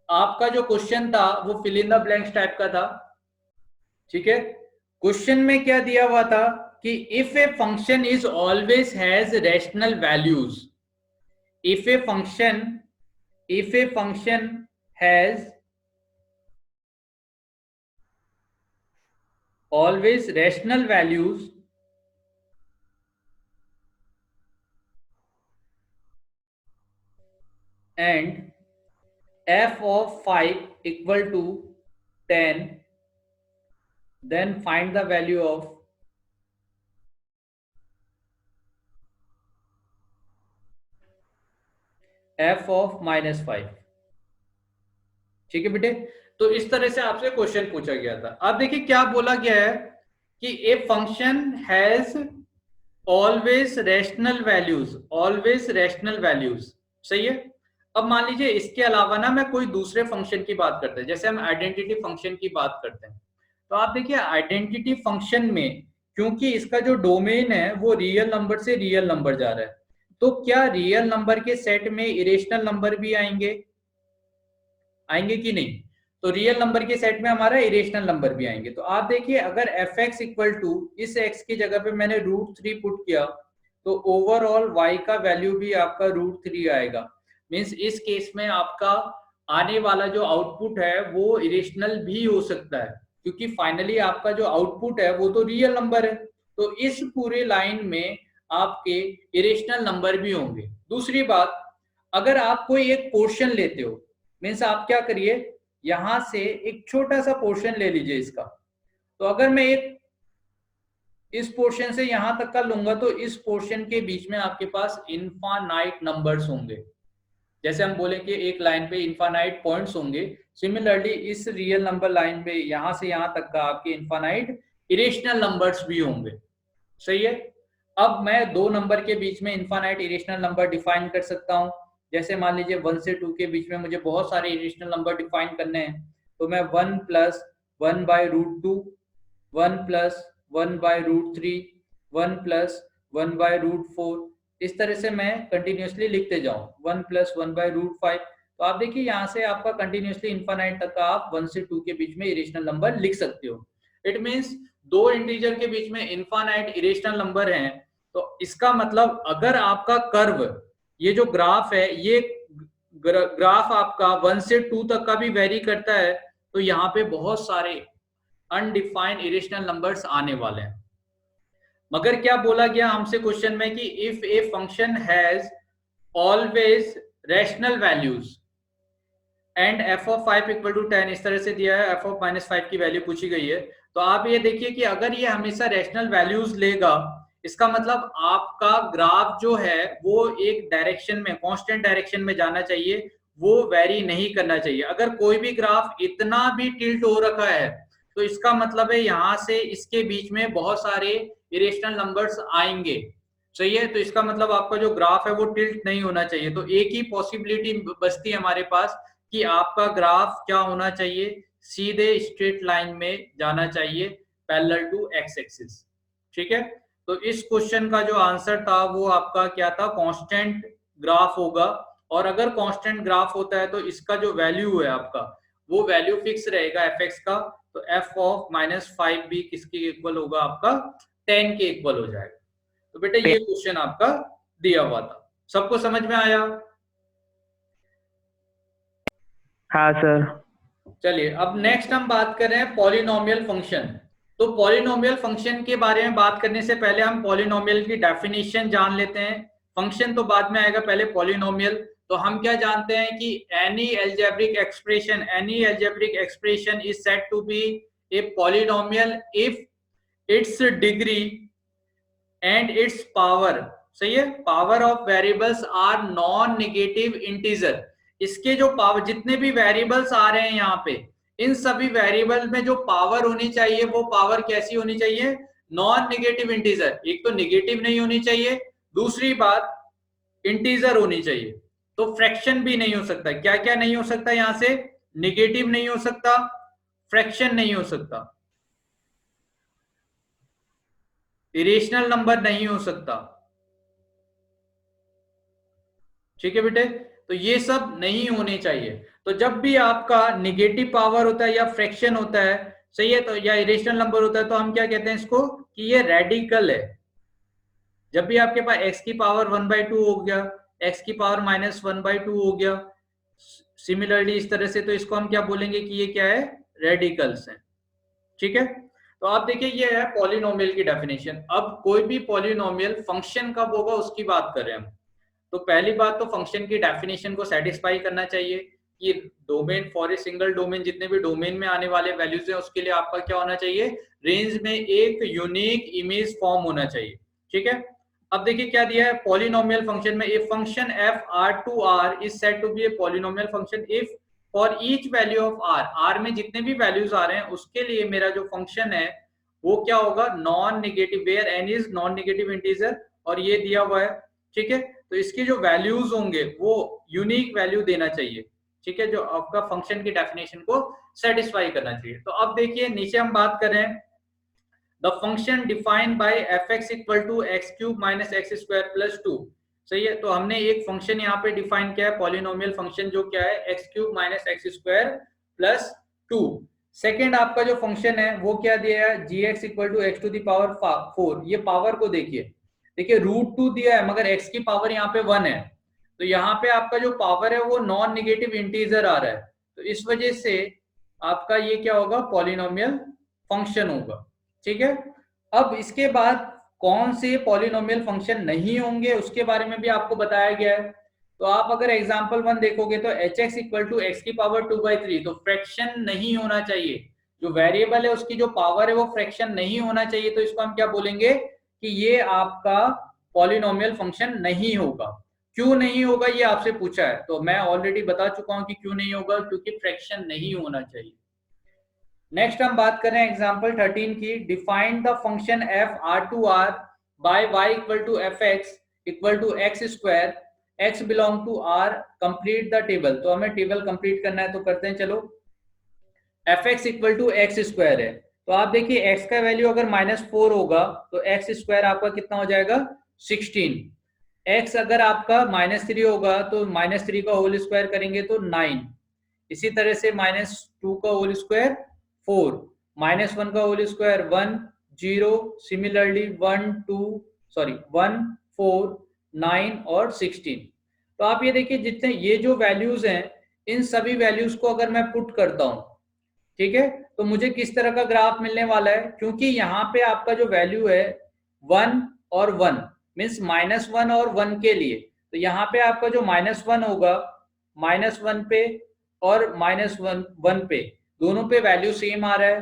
आपका जो क्वेश्चन था वो fill in the blanks type का था, ठीक है। क्वेश्चन में क्या दिया हुआ था कि if a function is always has rational values, if a function has always rational values and f of 5 equal to 10, then find the value of f of -5। ठीक है बेटे, तो इस तरह से आपसे क्वेश्चन पूछा गया था। अब देखिए क्या बोला गया है कि a function has always rational values, always rational values. सही है। अब मान लीजिए इसके अलावा ना मैं कोई दूसरे फंक्शन की बात करते हैं, जैसे हम आइडेंटिटी फंक्शन की बात करते हैं। तो आप देखिए आइडेंटिटी फंक्शन में क्योंकि इसका जो डोमेन है वो रियल नंबर से रियल नंबर जा रहा है, तो क्या रियल नंबर के सेट में इरेशनल नंबर भी आएंगे, आएंगे कि नहीं? तो रियल नंबर के सेट में हमारा इरेशनल नंबर भी आएंगे। तो आप देखिए अगर एफ एक्स इक्वल टू इस एक्स की जगह पे मैंने √3 पुट किया, तो ओवरऑल y का वैल्यू भी आपका √3 आएगा। मींस इस केस में आपका आने वाला जो आउटपुट है वो इरेशनल भी हो सकता है, क्योंकि फाइनली आपका जो आउटपुट है वो तो रियल नंबर है। तो इस पूरे लाइन में आपके इरेशनल नंबर भी होंगे। दूसरी बात, अगर आप कोई एक पोर्शन लेते हो, मीन्स आप क्या करिए, यहां से एक छोटा सा पोर्शन ले लीजिए इसका। तो अगर मैं एक इस पोर्शन से यहां तक का लूंगा तो इस पोर्शन के बीच में आपके पास इनफाइनाइट नंबर्स होंगे। जैसे हम बोले कि एक लाइन पे इनफाइनाइट पॉइंट्स होंगे, सिमिलरली इस रियल नंबर लाइन पे यहां से यहां तक का आपके इनफाइनाइट इरेशनल नंबर्स भी होंगे। सही है। अब मैं दो नंबर के बीच में इनफाइनाइट इरेशनल नंबर डिफाइन कर सकता हूं। जैसे मान लीजिए 1 से 2 के बीच में मुझे बहुत सारे इरेशनल नंबर डिफाइन करने हैं, तो मैं 1 + 1/√2, 1 + 1/√3, 1 + 1/√4, इस तरह से मैं कंटिन्यूसली लिखते जाऊं, 1 + 1/√5। तो आप देखिए यहाँ से आपका कंटिन्यूसली इनफाइनाइट तक का आप 1 से 2 के बीच में इरेशनल नंबर लिख सकते हो। इट मीन्स दो इंटीजर के बीच में इनफाइनाइट इरेशनल नंबर हैं। तो इसका मतलब अगर आपका कर्व, ये जो ग्राफ है, ये ग्राफ आपका 1 से 2 तक का भी वेरी करता है, तो यहाँ पे बहुत सारे अनडिफाइंड इरेशनल नंबर्स आने वाले हैं। मगर क्या बोला गया हमसे क्वेश्चन में कि if a function has always rational values and f of 5 equal to 10, इस तरह से दिया है, f ऑफ -5 की वैल्यू पूछी गई है। तो आप ये देखिए कि अगर ये हमेशा रैशनल वैल्यूज लेगा, इसका मतलब आपका ग्राफ जो है वो एक डायरेक्शन में, कांस्टेंट डायरेक्शन में जाना चाहिए, वो वेरी नहीं करना चाहिए। अगर कोई भी ग्राफ इतना भी टिल्ट हो रखा है तो इसका मतलब है यहाँ से इसके बीच में बहुत सारे इरेशनल नंबर्स आएंगे। सही है। तो इसका मतलब आपका जो ग्राफ है वो टिल्ट नहीं होना चाहिए। तो एक ही पॉसिबिलिटी बचती है हमारे पास कि आपका ग्राफ क्या होना चाहिए, सीधे स्ट्रेट लाइन में जाना चाहिए, पैरेलल टू एक्स एक्सिस। ठीक है। तो इस क्वेश्चन का जो आंसर था वो आपका क्या था, कांस्टेंट ग्राफ होगा। और अगर कांस्टेंट ग्राफ होता है तो इसका जो वैल्यू है आपका वो वैल्यू फिक्स रहेगा एफ एक्स का। तो f ऑफ -5 भी किसके इक्वल होगा, आपका 10 के इक्वल हो जाएगा। तो बेटा ये क्वेश्चन आपका दिया हुआ था। सबको समझ में आया? हाँ सर। चलिए अब नेक्स्ट हम बात कर रहे हैं पॉलिनोमियल फंक्शन। तो पॉलिनोमियल फंक्शन के बारे में बात करने से पहले हम पॉलिनोमियल की डेफिनेशन जान लेते हैं। फंक्शन तो बाद में आएगा, पहले पॉलिनोमियल। तो हम क्या जानते हैं कि any algebraic expression is said to be a polynomial if its degree and its power, सही है, power of variables are non negative integer. इसके जो पावर, जितने भी वेरिएबल्स आ रहे हैं यहाँ पे, इन सभी वेरिएबल में जो पावर होनी चाहिए वो पावर कैसी होनी चाहिए, नॉन नेगेटिव इंटीजर। एक तो नेगेटिव नहीं होनी चाहिए, दूसरी बात इंटीजर होनी चाहिए। तो फ्रैक्शन भी नहीं हो सकता। क्या क्या नहीं हो सकता यहां से, नेगेटिव नहीं हो सकता, फ्रैक्शन नहीं हो सकता, इरेशनल नंबर नहीं हो सकता। ठीक है बेटे, तो ये सब नहीं होने चाहिए। तो जब भी आपका नेगेटिव पावर होता है या फ्रैक्शन होता है, सही है, तो या इरेशनल नंबर होता है, तो हम क्या कहते हैं इसको कि ये रेडिकल है। जब भी आपके पास x की पावर 1/2 हो गया, x की पावर -1/2 हो गया, सिमिलरली इस तरह से, तो इसको हम क्या बोलेंगे कि ये क्या है, रेडिकल्स है। ठीक है। तो आप देखिए ये है पॉलिनोमियल की डेफिनेशन। अब कोई भी पॉलिनोमियल फंक्शन कब होगा उसकी बात कर रहे हैं हम। तो पहली बात तो फंक्शन की डेफिनेशन को सेटिस्फाई करना चाहिए कि domain for a single domain, जितने भी डोमेन में आने वाले वैल्यूज हैं उसके लिए आपका क्या होना चाहिए, रेंज में एक यूनिक इमेज फॉर्म होना चाहिए। ठीक है, अब देखिए क्या दिया है पॉलिनोमियल फंक्शन में, a function f R to R is said to be a polynomial function if for each value of R, R में जितने भी वैल्यूज आ रहे हैं उसके लिए मेरा जो फंक्शन है वो क्या होगा, non negative, where n is non negative integer, और ये दिया हुआ है। ठीक है, तो इसके जो वैल्यूज होंगे वो यूनिक वैल्यू देना चाहिए। ठीक है, जो आपका फंक्शन की डेफिनेशन को सेटिस्फाई करना चाहिए। तो अब देखिए नीचे हम बात कर रहे हैं the function defined by f x equal to x cube minus x square plus 2। सही है, तो हमने एक फंक्शन यहाँ पे डिफाइन किया है पॉलिनोमियल फंक्शन, जो क्या है X cube minus x square plus 2। Second आपका जो फंक्शन है वो क्या दिया है, G X equal to X to the power 4। ये पावर को देखिए रूट 2 दिया है मगर एक्स की पावर यहाँ पे 1 है, तो यहाँ पे आपका जो पावर है वो नॉन नेगेटिव इंटीजर आ रहा है, तो इस वजह से आपका ये क्या होगा, पॉलिनोमियल फंक्शन होगा। ठीक है, अब इसके बाद कौन से पॉलिनोमियल फंक्शन नहीं होंगे उसके बारे में भी आपको बताया गया है। तो आप अगर एग्जांपल 1 देखोगे तो h x equal to x की पावर 2/3, तो फ्रैक्शन नहीं होना चाहिए, जो वेरिएबल है उसकी जो पावर है वो फ्रैक्शन नहीं होना चाहिए, तो इसको हम क्या बोलेंगे कि ये आपका पॉलिनोमियल फंक्शन नहीं होगा। क्यों नहीं होगा ये आपसे पूछा है, तो मैं ऑलरेडी बता चुका हूं कि क्यों नहीं होगा, क्योंकि फ्रैक्शन नहीं होना चाहिए। नेक्स्ट हम बात कर रहे हैं एग्जांपल 13 की, define the function f R to R by y equal to F x equal to x square x belong to R, complete the table. तो हमें टेबल कंप्लीट करना है, तो करते हैं चलो। F x equal to x square है, तो आप देखिए एक्स का वैल्यू अगर -4 होगा तो एक्स स्क्वायर आपका कितना हो जाएगा 16। एक्स अगर आपका -3 होगा तो -3 का होल स्क्वायर करेंगे तो 9, इसी तरह से -2 का होल स्क्वायर 4, -1 का होल स्क्वायर 1, 0, सिमिलरली 1 4 9 और 16। तो आप ये देखिए जितने ये जो वैल्यूज हैं इन सभी वैल्यूज को अगर मैं पुट करता हूं, ठीक है, तो मुझे किस तरह का ग्राफ मिलने वाला है, क्योंकि यहाँ पे आपका जो वैल्यू है 1 और 1 मीन्स -1 और 1 के लिए, तो यहाँ पे आपका जो -1 होगा -1 पे और -1 पे, दोनों पे वैल्यू सेम आ रहा है।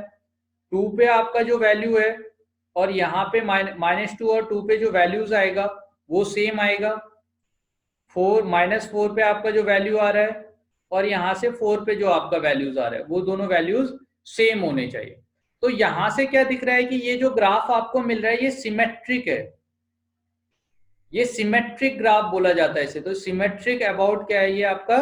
2 पे आपका जो वैल्यू है और यहाँ पे -2 और 2 पे जो वैल्यूज आएगा वो सेम आएगा। 4 पे आपका जो वैल्यू आ रहा है और यहाँ से 4 पे जो आपका वैल्यूज आ रहा है वो दोनों वैल्यूज सेम होने चाहिए। तो यहाँ से क्या दिख रहा है कि ये जो ग्राफ आपको मिल रहा है ये सिमेट्रिक है, ये सिमेट्रिक ग्राफ बोला जाता है इसे। तो सिमेट्रिक अबाउट क्या है, ये आपका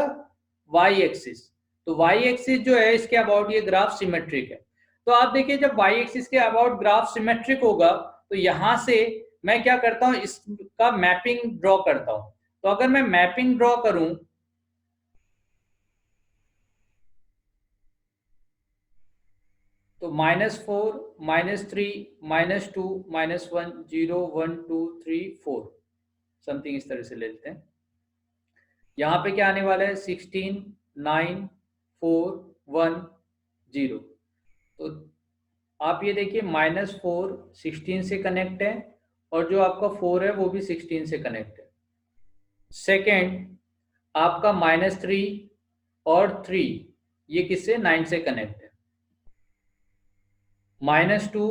वाई एक्सिस, तो वाई एक्सिस जो है इसके अबाउट ये ग्राफ सिमेट्रिक है। तो आप देखिए जब वाई एक्सिस के अबाउट ग्राफ सिमेट्रिक होगा तो यहां से मैं क्या करता हूं, इसका मैपिंग ड्रॉ करता हूं। तो अगर मैं मैपिंग ड्रॉ करूं तो -4 -3 -2 -1 0 1 2 3 4 समथिंग इस तरह से ले लेते हैं। यहाँ पे क्या आने वाला है 16 9 4 1 0। तो आप ये देखिए -4 16 से कनेक्ट है और जो आपका 4 है वो भी 16 से कनेक्ट है। सेकेंड आपका -3 और 3 ये किससे 9 से कनेक्ट है। -2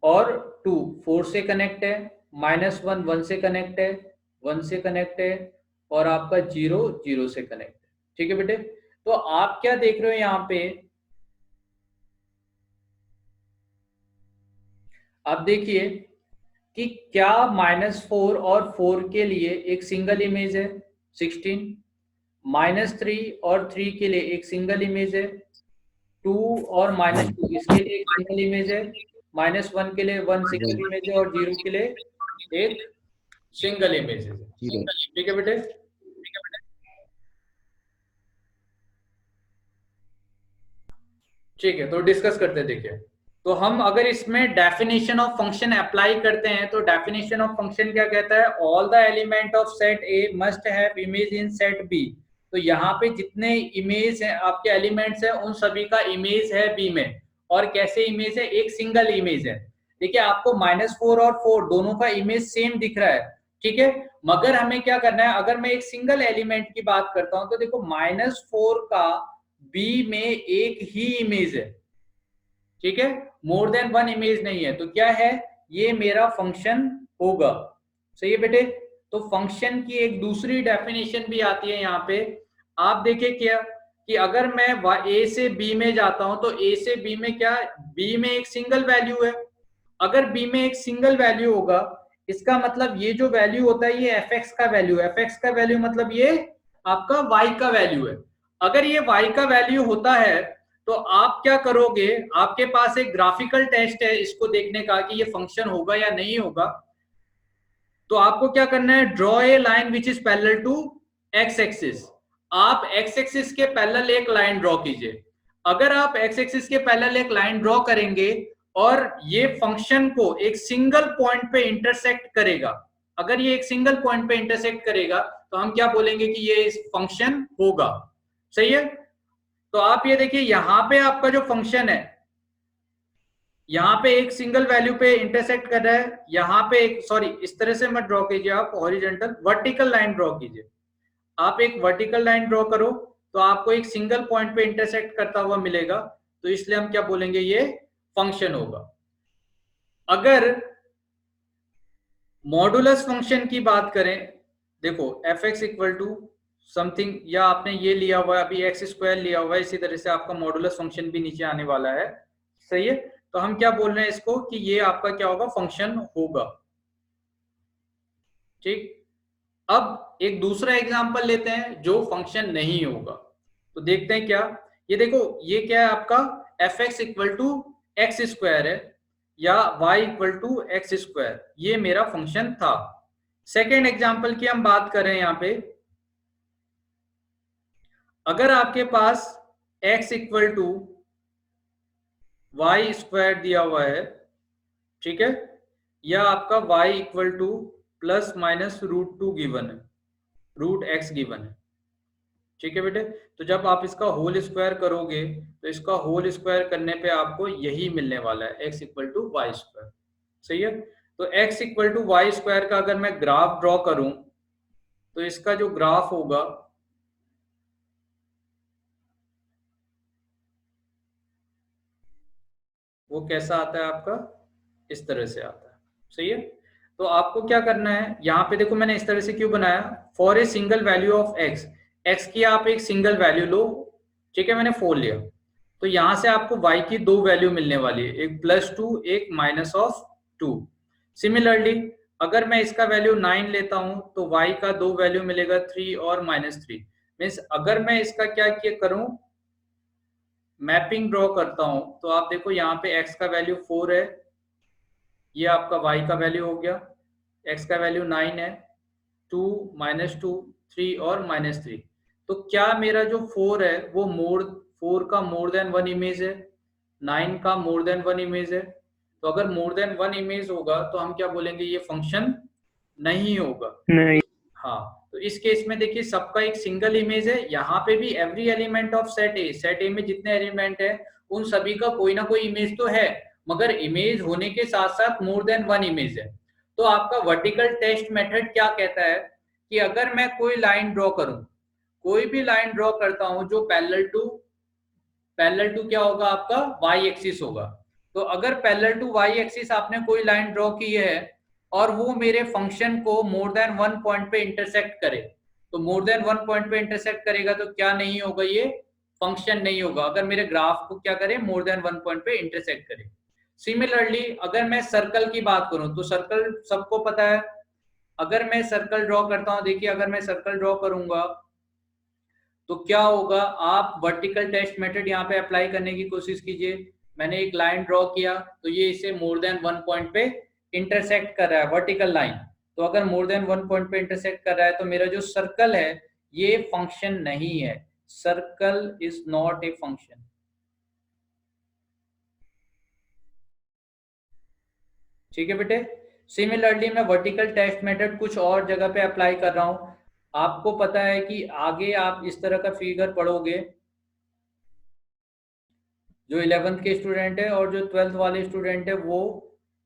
और 2 4 से कनेक्ट है, -1 1 से कनेक्ट है, 1 से कनेक्ट है और आपका 0 0 से कनेक्ट है। ठीक है बेटे, तो आप क्या देख रहे हो यहाँ पे, आप देखिए कि क्या -4 और 4 के लिए एक सिंगल इमेज है 16, -3 और 3 के लिए एक सिंगल इमेज है 2 और -2 इसके लिए एक सिंगल इमेज है, -1 के लिए 1 सिंगल इमेज है और 0 के लिए एक सिंगल इमेज है। ठीक है बेटे, ठीक है, तो डिस्कस करते देखिए। तो हम अगर इसमें डेफिनेशन ऑफ फंक्शन अप्लाई करते हैं तो डेफिनेशन ऑफ फंक्शन क्या कहता है, all the element of set A must have image in set B. तो यहाँ पे जितने इमेज है आपके एलिमेंट्स है उन सभी का इमेज है बी में, और कैसे इमेज है, एक सिंगल इमेज है। देखिए आपको -4 और 4 दोनों का इमेज सेम दिख रहा है, ठीक है। मगर हमें क्या करना है, अगर मैं एक सिंगल एलिमेंट की बात करता हूं तो देखो -4 का बी में एक ही इमेज है, ठीक है, मोर देन वन इमेज नहीं है, तो क्या है, ये मेरा फंक्शन होगा। सही है बेटे। तो फंक्शन की एक दूसरी डेफिनेशन भी आती है यहाँ पे। आप देखिए क्या कि अगर मैं ए से बी में जाता हूं तो ए से बी में क्या, बी में एक सिंगल वैल्यू है। अगर बी में एक सिंगल वैल्यू होगा, इसका मतलब ये जो वैल्यू होता है ये एफ एक्स का वैल्यू है। एफ एक्स का वैल्यू मतलब ये आपका वाई का वैल्यू है। अगर ये वाई का वैल्यू होता है तो आप क्या करोगे, आपके पास एक ग्राफिकल टेस्ट है इसको देखने का कि ये फंक्शन होगा या नहीं होगा। तो आपको क्या करना है, draw a line which is parallel to x axis. आप एक्स एक्सिस के पैरेलल एक लाइन ड्रॉ कीजिए। अगर आप एक्स एक्सिस के पैरेलल एक लाइन ड्रॉ करेंगे और ये फंक्शन को एक सिंगल पॉइंट पे इंटरसेक्ट करेगा, अगर ये एक सिंगल पॉइंट पे इंटरसेक्ट करेगा तो हम क्या बोलेंगे कि ये फंक्शन होगा। सही है। तो आप ये देखिए यहां पे आपका जो फंक्शन है, यहाँ पे एक सिंगल वैल्यू पे इंटरसेक्ट कर रहा है, यहाँ पे एक, सॉरी इस तरह से मत ड्रॉ कीजिए, आप हॉरिजॉन्टल वर्टिकल लाइन ड्रॉ कीजिए। आप एक वर्टिकल लाइन ड्रॉ करो तो आपको एक सिंगल पॉइंट पे इंटरसेक्ट करता हुआ मिलेगा, तो इसलिए हम क्या बोलेंगे, ये फंक्शन होगा। अगर मॉडुलस फंक्शन की बात करें, देखो f x equal to something, या आपने ये लिया हुआ है अभी एक्स स्क्वायर लिया हुआ है, इसी तरह से आपका मॉडुलस फंक्शन भी नीचे आने वाला है। सही है। तो हम क्या बोल रहे हैं इसको कि ये आपका क्या होगा, फंक्शन होगा। ठीक। अब एक दूसरा एग्जांपल लेते हैं जो फंक्शन नहीं होगा, तो देखते हैं क्या। ये देखो ये क्या है आपका, f x equal to x square है या y equal to x square, ये मेरा फंक्शन था। सेकेंड एग्जांपल की हम बात करें यहाँ पे, अगर आपके पास x equal to y square दिया हुआ है, ठीक है, या आपका y equal to plus minus √2 given है, √x गिवन है, ठीक है बेटे। तो जब आप इसका होल स्क्वायर करोगे तो इसका होल स्क्वायर करने पे आपको यही मिलने वाला है, x equal to y square. सही है। तो x equal to y square का अगर मैं ग्राफ ड्रॉ करूं तो इसका जो ग्राफ होगा वो कैसा आता है आपका, इस तरह से आता है। सही है। तो आपको क्या करना है, यहाँ पे देखो मैंने इस तरह से क्यों बनाया, for a single value of x, x की आप एक सिंगल वैल्यू लो, ठीक है, मैंने 4 लिया, तो यहां से आपको y की दो वैल्यू मिलने वाली है, एक +2 एक -2। सिमिलरली अगर मैं इसका वैल्यू 9 लेता हूं तो y का दो वैल्यू मिलेगा 3 और -3। मीन्स अगर मैं इसका क्या करूं, मैपिंग ड्रॉ करता हूं, तो आप देखो यहाँ पे x का वैल्यू 4 है, ये आपका y का वैल्यू हो गया, x का वैल्यू 9 है, 2 -2 3 और -3। तो क्या मेरा जो 4 है वो 4 का मोर देन वन इमेज है, 9 का मोर देन वन इमेज है। तो अगर मोर देन वन इमेज होगा तो हम क्या बोलेंगे, ये फंक्शन नहीं होगा। नहीं। हाँ, तो इस केस में देखिए सबका एक सिंगल इमेज है, यहाँ पे भी एवरी एलिमेंट ऑफ सेट ए में जितने एलिमेंट है उन सभी का कोई ना कोई इमेज तो है, मगर इमेज होने के साथ साथ मोर देन वन इमेज है। तो आपका वर्टिकल टेस्ट मेथड क्या कहता है कि अगर मैं कोई लाइन ड्रॉ करूं, कोई भी लाइन ड्रॉ करता हूं जो पैरेलल टू क्या होगा आपका, वाई एक्सिस होगा। तो अगर पैरेलल टू वाई एक्सिस आपने कोई लाइन ड्रॉ की है और वो मेरे फंक्शन को मोर देन वन पॉइंट पे इंटरसेक्ट करे, तो मोर देन वन पॉइंट पे इंटरसेक्ट करेगा तो क्या नहीं होगा, ये फंक्शन नहीं होगा। अगर मेरे ग्राफ को क्या करे, मोर देन वन पॉइंट पे इंटरसेक्ट करे। सिमिलरली अगर मैं सर्कल की बात करूं तो सर्कल सबको पता है, अगर मैं सर्कल ड्रॉ करता हूं, देखिए अगर मैं सर्कल ड्रॉ करूंगा तो क्या होगा, आप वर्टिकल टेस्ट मेथड यहाँ पे अप्लाई करने की कोशिश कीजिए। मैंने एक लाइन ड्रॉ किया तो ये इसे मोर देन वन पॉइंट पे इंटरसेक्ट कर रहा है, वर्टिकल लाइन। तो अगर मोर देन वन पॉइंट पे इंटरसेक्ट कर रहा है तो मेरा जो सर्कल है ये फंक्शन नहीं है, circle is not a function. ठीक है बेटे। सिमिलरली मैं वर्टिकल टेस्ट मेथड कुछ और जगह पे अप्लाई कर रहा हूं। आपको पता है कि आगे आप इस तरह का फिगर पढ़ोगे, जो 11th के स्टूडेंट है और जो 12th वाले स्टूडेंट है वो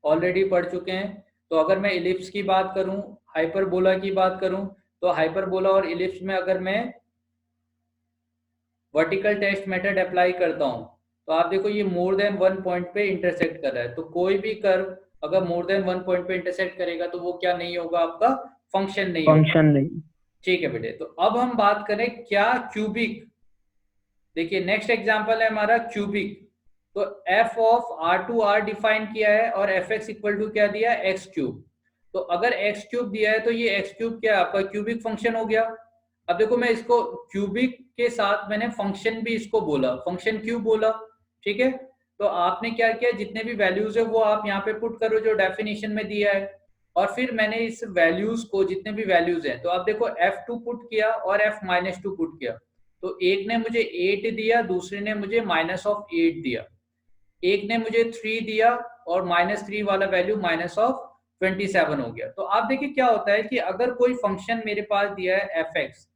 ऑलरेडी पढ़ चुके हैं। तो अगर मैं इलिप्स की बात करूं, हाइपरबोला की बात करूं, तो हाइपरबोला और इलिप्स में अगर मैं वर्टिकल टेस्ट मेथड अप्लाई करता हूं, तो आप देखो ये मोर देन 1 पॉइंट पे इंटरसेक्ट कर रहा है। तो कोई भी कर्व अगर मोर देन 1 पॉइंट पे इंटरसेक्ट करेगा तो वो क्या नहीं होगा, आपका फंक्शन नहीं होगा। फंक्शन नहीं। ठीक है बेटे, तो अब हम बात करें क्या क्यूबिक। देखिए नेक्स्ट एग्जांपल है हमारा क्यूबिक। तो f of r2 r define किया है और fx इक्वल टू क्या दिया है, x क्यूब। तो अगर x क्यूब दिया है तो ये x क्यूब क्या है, आपका क्यूबिक फंक्शन हो गया। अब देखो मैं इसको क्यूबिक के साथ मैंने फंक्शन भी इसको बोला, फंक्शन क्यूब बोला। ठीक है, तो आपने क्या किया, जितने भी वैल्यूज है वो आप यहाँ पे पुट करो जो डेफिनेशन में दिया है, और फिर मैंने इस वैल्यूज को, जितने भी वैल्यूज हैं, तो आप देखो f2 पुट किया और f-2 पुट किया। तो एक ने मुझे 8 दिया, दूसरे ने मुझे -8 दिया, एक ने मुझे 3 दिया और -3 वाला वैल्यू -27 हो गया। तो आप देखिए क्या होता है कि अगर कोई फंक्शन मेरे पास दिया है fx,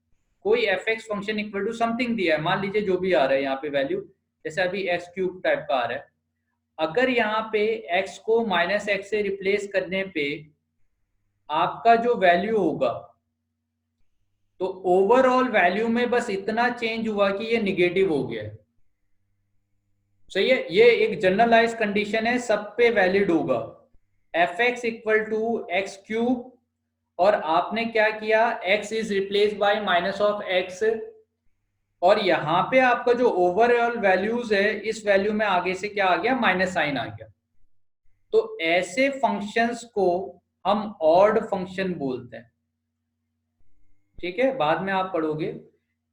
कोई fx function equal to something दिया है, मान लीजिए जो भी आ रहा है यहाँ पे वैल्यू, जैसे अभी x क्यूब टाइप का आ रहा है, अगर यहाँ पे x को -x से रिप्लेस करने पे आपका जो वैल्यू होगा, तो ओवरऑल वैल्यू में बस इतना चेंज हुआ कि ये निगेटिव हो गया है। सही है, ये एक जनरलाइज कंडीशन है, सब पे वैलिड होगा। fx equal to x cube, और आपने क्या किया, x is replace by -x, और यहाँ पे आपका जो ओवरऑल वैल्यूज है, इस वैल्यू में आगे से क्या आ गया, माइनस साइन आ गया। तो ऐसे फंक्शंस को हम ऑड फंक्शन बोलते हैं। ठीक है, बाद में आप पढ़ोगे।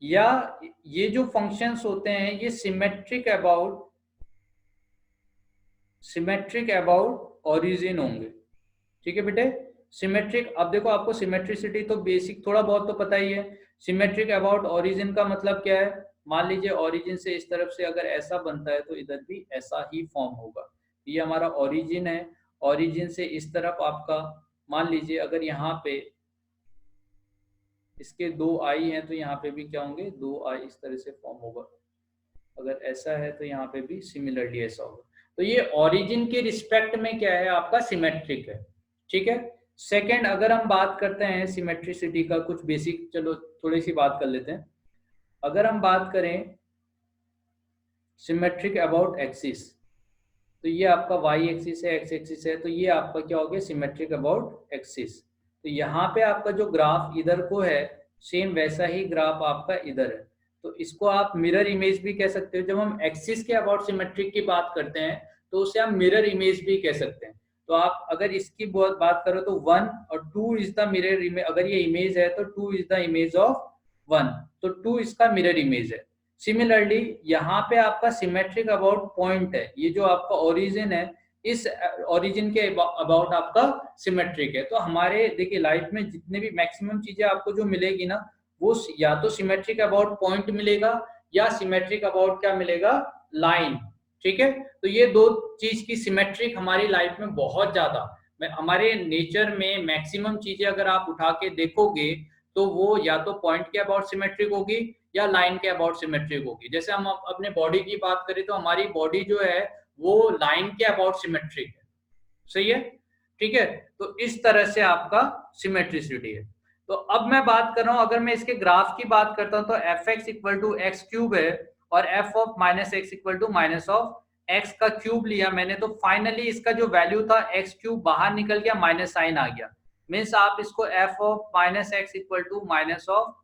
या ये जो फंक्शंस होते हैं ये सिमेट्रिक अबाउट ओरिजिन होंगे। ठीक है बेटे, सिमेट्रिक, अब देखो आपको सिमेट्रिसिटी तो बेसिक थोड़ा बहुत तो पता ही है। सिमेट्रिक अबाउट ओरिजिन का मतलब क्या है, मान लीजिए ओरिजिन से इस तरफ से अगर ऐसा बनता है तो इधर भी ऐसा ही फॉर्म होगा। ये हमारा ओरिजिन है, ओरिजिन से इस तरफ आपका, मान लीजिए अगर यहाँ पे इसके 2 आई हैं तो यहाँ पे भी क्या होंगे, 2 आई इस तरह से फॉर्म होगा। अगर ऐसा है तो यहाँ पे भी सिमिलरली ऐसा होगा। तो ये ओरिजिन के रिस्पेक्ट में क्या है, आपका सिमेट्रिक है। ठीक है, सेकंड अगर हम बात करते हैं सिमेट्रिसिटी का, कुछ बेसिक चलो थोड़ी सी बात कर लेते हैं। अगर हम बात करें सिमेट्रिक अबाउट एक्सिस, तो ये आपका वाई एक्सिस है, एक्स एक्सिस है, तो ये आपका क्या हो गया, सिमेट्रिक अबाउट एक्सिस। तो यहाँ पे आपका जो ग्राफ इधर को है, सेम वैसा ही ग्राफ आपका इधर है। तो इसको आप मिरर इमेज भी कह सकते हो। जब हम एक्सिस के अबाउट सिमेट्रिक की बात करते हैं तो उसे हम मिरर इमेज भी कह सकते हैं। तो आप अगर इसकी बात करो तो 1 और 2 इज द मिरर इमेज, अगर ये इमेज है तो 2 इज द इमेज ऑफ 1, तो 2 इसका मिरर इमेज है। सिमिलरली यहाँ पे आपका सिमेट्रिक अबाउट पॉइंट है, ये जो आपका ओरिजिन है, इस ओरिजिन के अबाउट आपका सिमेट्रिक है। तो हमारे देखिए लाइफ में जितने भी मैक्सिमम चीजें आपको जो मिलेगी ना, वो या तो सिमेट्रिक अबाउट पॉइंट मिलेगा या सिमेट्रिक अबाउट क्या मिलेगा, लाइन। ठीक है, तो ये दो चीज की सिमेट्रिक हमारी लाइफ में बहुत ज्यादा, हमारे नेचर में मैक्सिमम चीजें अगर आप उठा के देखोगे तो वो या तो पॉइंट के अबाउट सिमेट्रिक होगी या लाइन के अबाउट सिमेट्रिक होगी। जैसे हम अपने बॉडी की बात करें तो हमारी बॉडी जो है वो लाइन के अबाउट सिमेट्रिक है। सही है, ठीक है, तो इस तरह से आपका सिमेट्रिसिटी है। तो अब मैं बात कर रहा हूं, अगर मैं इसके ग्राफ की बात करता हूं तो f x equal to x cube है और f of minus x equal to minus of x का क्यूब लिया मैंने, तो फाइनली इसका जो वैल्यू था एक्स क्यूब बाहर निकल गया, माइनस साइन आ गया। मीन्स आप इसको f of minus x equal to minus of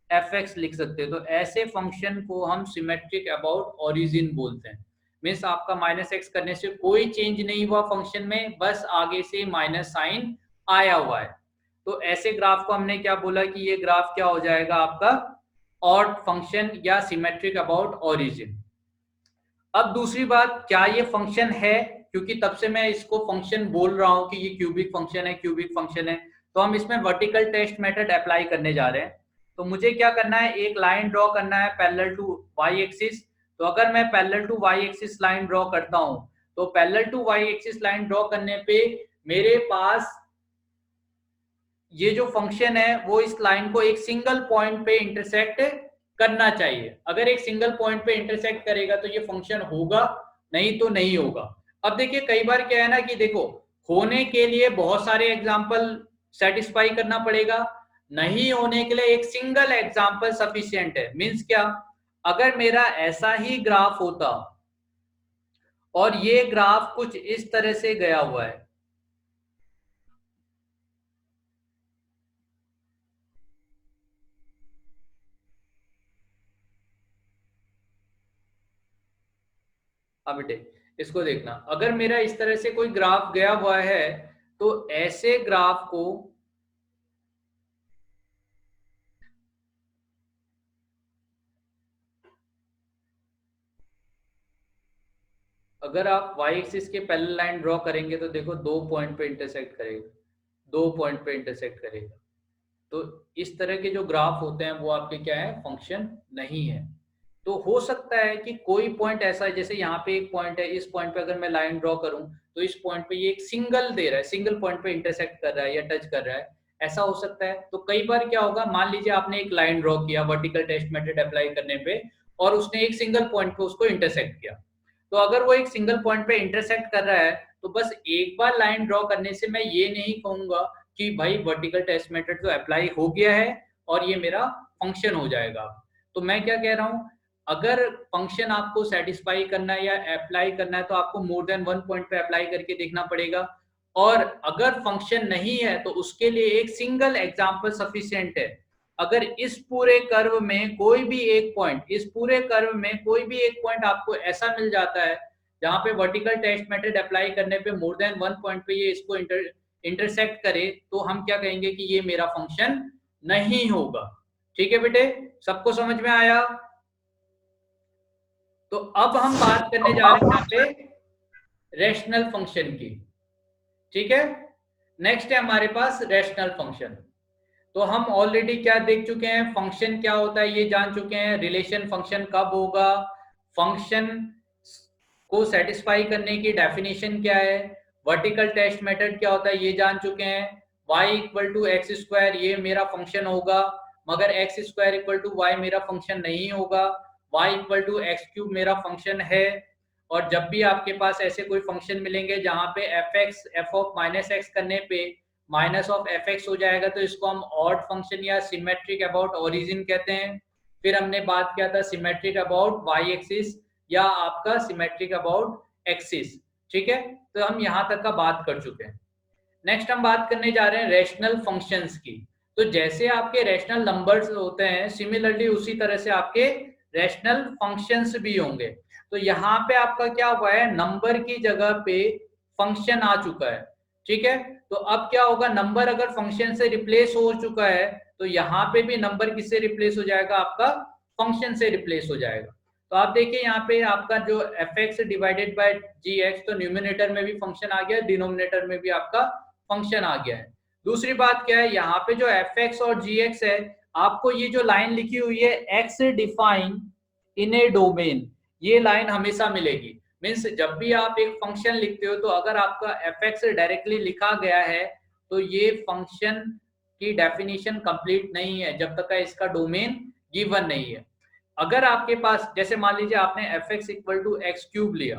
f x लिख सकते हो। तो ऐसे फंक्शन को हम सिमेट्रिक अबाउट ओरिजिन बोलते हैं। मीन्स आपका माइनस एक्स करने से कोई चेंज नहीं हुआ फंक्शन में, बस आगे से माइनस साइन आया हुआ है। तो ऐसे ग्राफ को हमने क्या बोला कि ये ग्राफ क्या हो जाएगा आपका, ऑड फंक्शन या सिमेट्रिक अबाउट ओरिजिन। अब दूसरी बात, क्या ये फंक्शन है, क्योंकि तब से मैं इसको फंक्शन बोल रहा हूं कि ये क्यूबिक फंक्शन है, क्यूबिक फंक्शन है, तो हम इसमें वर्टिकल टेस्ट मेथड अप्लाई करने जा रहे हैं। तो मुझे क्या करना है, एक लाइन ड्रॉ करना है पैरेलल टू वाई एक्सिस। तो अगर मैं parallel to y axis line draw करता हूं, तो parallel to y axis line draw करने पे मेरे पास ये जो फंक्शन है वो इस लाइन को एक सिंगल पॉइंट पे इंटरसेक्ट करना चाहिए। अगर एक सिंगल पॉइंट पे इंटरसेक्ट करेगा तो ये फंक्शन होगा, नहीं तो नहीं होगा। अब देखिए कई बार क्या है ना कि देखो होने के लिए बहुत सारे एग्जाम्पल सेटिस्फाई करना पड़ेगा, नहीं होने के लिए एक सिंगल एग्जाम्पल सफिशिएंट है। मीन्स क्या, अगर मेरा ऐसा ही ग्राफ होता और ये ग्राफ कुछ इस तरह से गया हुआ है, अब बेटे इसको देखना, अगर मेरा इस तरह से कोई ग्राफ गया हुआ है तो ऐसे ग्राफ को अगर आप y एक्सिस के पैरेलल लाइन ड्रॉ करेंगे तो देखो 2 पॉइंट पे इंटरसेक्ट करेगा, 2 पॉइंट पे इंटरसेक्ट करेगा। तो इस तरह के जो ग्राफ होते हैं वो आपके क्या है, फंक्शन नहीं है। तो हो सकता है कि कोई पॉइंट ऐसा है, जैसे यहाँ पे एक पॉइंट है, इस पॉइंट पे अगर मैं लाइन ड्रॉ करूं तो इस पॉइंट पे ये एक सिंगल दे रहा है, सिंगल पॉइंट पे इंटरसेक्ट कर रहा है या टच कर रहा है, ऐसा हो सकता है। तो कई बार क्या होगा, मान लीजिए आपने एक लाइन ड्रॉ किया वर्टिकल टेस्ट मेथड अप्लाई करने पे और उसने एक सिंगल पॉइंट पे उसको इंटरसेक्ट किया, तो अगर वो एक सिंगल पॉइंट पे इंटरसेक्ट कर रहा है तो बस एक बार लाइन ड्रॉ करने से मैं ये नहीं कहूंगा कि भाई वर्टिकल टेस्ट मेथड तो अप्लाई हो गया है और ये मेरा फंक्शन हो जाएगा। तो मैं क्या कह रहा हूं, अगर फंक्शन आपको सेटिस्फाई करना है या अप्लाई करना है तो आपको मोर देन वन पॉइंट पे अप्लाई करके देखना पड़ेगा, और अगर फंक्शन नहीं है तो उसके लिए एक सिंगल एग्जांपल सफिशिएंट है। अगर इस पूरे कर्व में कोई भी एक पॉइंट, इस पूरे कर्व में कोई भी एक पॉइंट आपको ऐसा मिल जाता है जहां पे वर्टिकल टेस्ट मेथड अप्लाई करने पे मोर देन वन पॉइंट पे ये इसको इंटरसेक्ट करे, तो हम क्या कहेंगे कि ये मेरा फंक्शन नहीं होगा। ठीक है बेटे, सबको समझ में आया? तो अब हम बात करने जा रहे हैं यहाँ पे रैशनल फंक्शन की। ठीक है, नेक्स्ट है हमारे पास रैशनल फंक्शन। तो हम ऑलरेडी क्या देख चुके हैं, फंक्शन क्या होता है ये जान चुके हैं, रिलेशन फंक्शन कब होगा, फंक्शन को सेटिस्फाई करने की डेफिनेशन क्या है, वर्टिकल टेस्ट मेथड क्या होता है ये जान चुके हैं, y equal to x square ये मेरा फंक्शन होगा, मगर x square equal to y मेरा फंक्शन नहीं होगा, y equal to x cube मेरा फंक्शन है। और जब भी आपके पास ऐसे कोई फंक्शन मिलेंगे जहां पे एफ ऑफ माइनस एक्स करने पे माइनस ऑफ एफ एक्स हो जाएगा तो इसको हम ऑड फंक्शन या सिमेट्रिक अबाउट ओरिजिन कहते हैं। फिर हमने बात किया था सिमेट्रिक अबाउट वाई एक्सिस या आपका सिमेट्रिक अबाउट एक्सिस। ठीक है, तो हम यहाँ तक का बात कर चुके हैं। नेक्स्ट हम बात करने जा रहे हैं रैशनल फंक्शंस की। तो जैसे आपके रैशनल नंबर्स होते हैं सिमिलरली उसी तरह से आपके रैशनल फंक्शंस भी होंगे। तो यहाँ पे आपका क्या हुआ है, नंबर की जगह पे फंक्शन आ चुका है। ठीक है, तो अब क्या होगा, नंबर अगर फंक्शन से रिप्लेस हो चुका है तो यहाँ पे भी नंबर किससे रिप्लेस हो जाएगा, आपका फंक्शन से रिप्लेस हो जाएगा। तो आप देखिए यहाँ पे आपका जो f x divided by g x, तो न्यूमिनेटर में भी फंक्शन आ गया, डिनोमिनेटर में भी आपका फंक्शन आ गया है। दूसरी बात क्या है, यहाँ पे जो एफ एक्स और जी एक्स है, आपको ये जो लाइन लिखी हुई है एक्स डिफाइन इन ए डोमेन, ये लाइन हमेशा मिलेगी। मीन्स जब भी आप एक फंक्शन लिखते हो तो अगर आपका एफ एक्स डायरेक्टली लिखा गया है तो ये फंक्शन की डेफिनेशन कंप्लीट नहीं है जब तक इसका डोमेन गिवन नहीं है। अगर आपके पास जैसे मान लीजिए आपने f x equal to x cube लिया,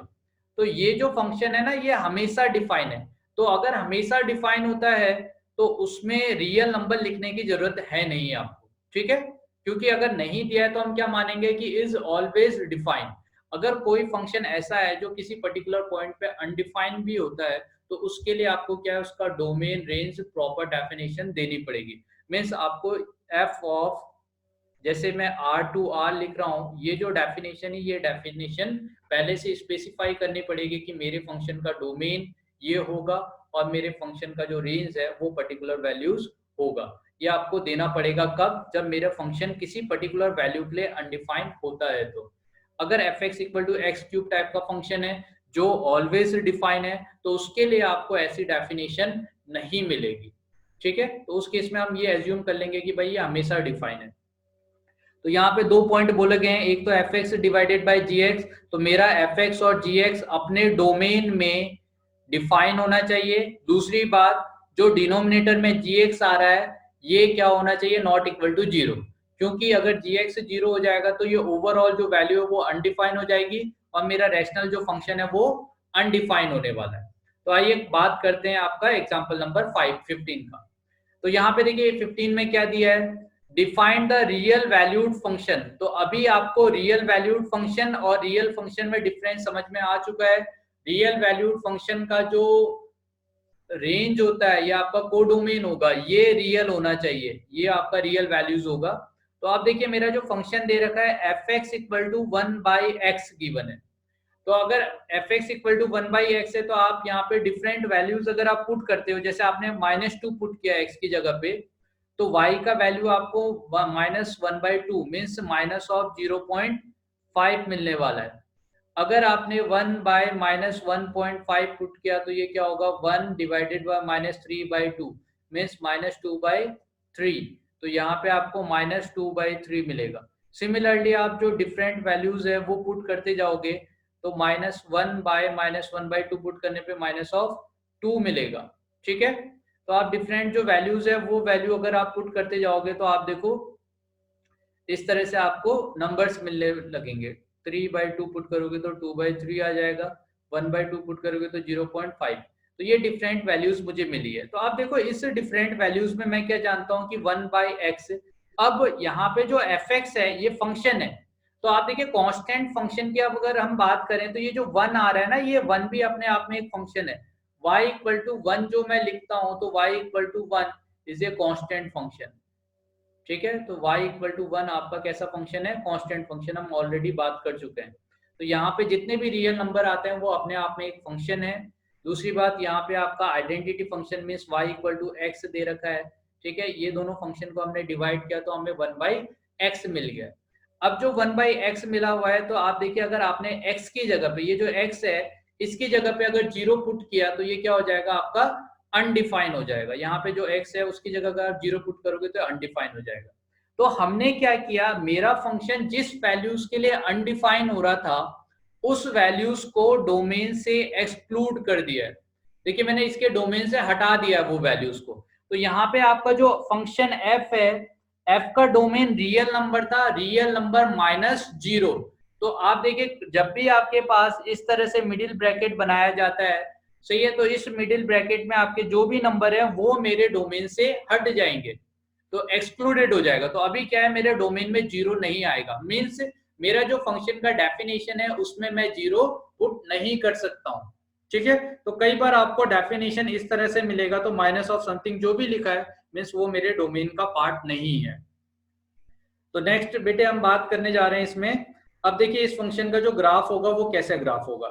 तो ये जो फंक्शन है ना ये हमेशा डिफाइन है। तो अगर हमेशा डिफाइन होता है तो उसमें रियल नंबर लिखने की जरूरत है नहीं आपको। ठीक है, क्योंकि अगर नहीं दिया है तो हम क्या मानेंगे कि इज ऑलवेज डिफाइन। अगर कोई फंक्शन ऐसा है जो किसी पर्टिकुलर पॉइंट पे अनडिफाइंड भी होता है तो उसके लिए आपको क्या है, उसका डोमेन रेंज प्रॉपर डेफिनेशन देनी पड़ेगी। मीन्स आपको एफ ऑफ, जैसे मैं आर टू आर लिख रहा हूँ, ये जो डेफिनेशन है ये डेफिनेशन पहले से स्पेसिफाई करनी पड़ेगी कि मेरे फंक्शन का डोमेन ये होगा और मेरे फंक्शन का जो रेंज है वो पर्टिकुलर वैल्यूज होगा। ये आपको देना पड़ेगा कब, जब मेरा फंक्शन किसी पर्टिकुलर वैल्यू के लिए अनडिफाइंड होता है। तो अगर f x equal to x cube type का फंक्शन है जो ऑलवेज डिफाइन है तो उसके लिए आपको ऐसी डेफिनेशन नहीं मिलेगी। ठीक है, तो उस केस में हम ये एज्यूम कर लेंगे कि भाई ये हमेशा डिफाइन है। तो यहाँ पे दो पॉइंट बोले गए हैं, एक तो f x divided by g x, तो मेरा एफ एक्स और जी एक्स अपने डोमेन में डिफाइन होना चाहिए। दूसरी बात, जो डिनोमिनेटर में जी एक्स आ रहा है ये क्या होना चाहिए, नॉट इक्वल टू जीरो, क्योंकि अगर जी एक्स जीरो हो जाएगा तो ये ओवरऑल जो वैल्यू है वो अनडिफाइन हो जाएगी और मेरा रैशनल जो फंक्शन है वो अनडिफाइन होने वाला है। तो आइए बात करते हैं आपका एग्जाम्पल नंबर 15 का। तो यहाँ पे देखिए 15 में क्या दिया है, define the real valued function. तो अभी आपको रियल वैल्यूड फंक्शन और रियल फंक्शन में डिफरेंस समझ में आ चुका है। रियल वैल्यूड फंक्शन का जो रेंज होता है, ये आपका कोडोमेन होगा, ये रियल होना चाहिए, ये आपका रियल वैल्यूज होगा। तो आप देखिए मेरा जो फंक्शन दे रखा है f x equal to 1/x given है। तो अगर f x equal to 1/x है तो आप यहाँ पे डिफरेंट वैल्यूज अगर आप पुट करते हो, जैसे आपने -2 पुट किया x की जगह पे, तो y का वैल्यू आपको -1/2 मीन्स -0.5 मिलने वाला है। अगर आपने 1/-1.5 पुट किया तो ये क्या होगा, 1 डिवाइडेड बाय -3/2 मीन्स -2/3। तो यहाँ पे आपको -2/3 मिलेगा। सिमिलरली आप जो डिफरेंट वैल्यूज है वो पुट करते जाओगे तो -1/-1/2 पुट करने पे -2 मिलेगा। ठीक है, तो आप डिफरेंट जो वैल्यूज है वो वैल्यू अगर आप पुट करते जाओगे तो आप देखो इस तरह से आपको नंबर्स मिलने लगेंगे। 3/2 पुट करोगे तो 2/3 आ जाएगा, 1/2 पुट करोगे तो 0.5। तो ये डिफरेंट वैल्यूज मुझे मिली है। तो आप देखो इस डिफरेंट वैल्यूज में मैं क्या जानता हूँ कि 1/x। अब यहाँ पे जो fx है ये फंक्शन है। तो आप देखिए कांस्टेंट फंक्शन की अब अगर हम बात करें तो ये जो 1 आ रहा है ना, ये 1 भी अपने आप में एक फंक्शन है। y इक्वल टू 1 जो मैं लिखता हूँ तो y equal to 1 is a constant function. ठीक है, तो y इक्वल टू 1 आपका कैसा फंक्शन है, कांस्टेंट फंक्शन, हम ऑलरेडी बात कर चुके हैं। तो यहाँ पे जितने भी रियल नंबर आते हैं वो अपने आप में एक फंक्शन है। दूसरी बात, यहाँ पे आपका identity function means y equal to X दे रखा है। ठीक है, ये दोनों फंक्शन को हमने डिवाइड किया तो हमें 1/x मिल गया। अब जो 1/x मिला हुआ है तो आप देखिए अगर आपने x की जगह पे, ये जो x है इसकी जगह पे अगर 0 पुट किया तो ये क्या हो जाएगा, आपका अनडिफाइन हो जाएगा। यहाँ पे जो x है उसकी जगह अगर आप 0 पुट करोगे तो अनडिफाइन हो जाएगा। तो हमने क्या किया, मेरा फंक्शन जिस वैल्यूज के लिए अनडिफाइन हो रहा था उस वैल्यूज को डोमेन से एक्सक्लूड कर दिया है। देखिए मैंने इसके डोमेन से हटा दिया वो वैल्यूज को। तो यहाँ पे आपका जो फंक्शन f है, f का डोमेन रियल नंबर था, रियल नंबर -0। तो आप देखिए जब भी आपके पास इस तरह से मिडिल ब्रैकेट बनाया जाता है, सही है, तो इस मिडिल ब्रैकेट में आपके जो भी नंबर है वो मेरे डोमेन से हट जाएंगे, तो एक्सक्लूडेड हो जाएगा। तो अभी क्या है, मेरे डोमेन में 0 नहीं आएगा, मीन्स मेरा जो फंक्शन का डेफिनेशन है उसमें मैं 0 पुट नहीं कर सकता हूँ। ठीक है, तो कई बार आपको डेफिनेशन इस तरह से मिलेगा तो माइनस ऑफ समथिंग जो भी लिखा है मीन्स वो मेरे डोमेन का पार्ट नहीं है। तो नेक्स्ट बेटे हम बात करने जा रहे हैं इसमें। अब देखिए इस फंक्शन का जो ग्राफ होगा वो कैसे ग्राफ होगा।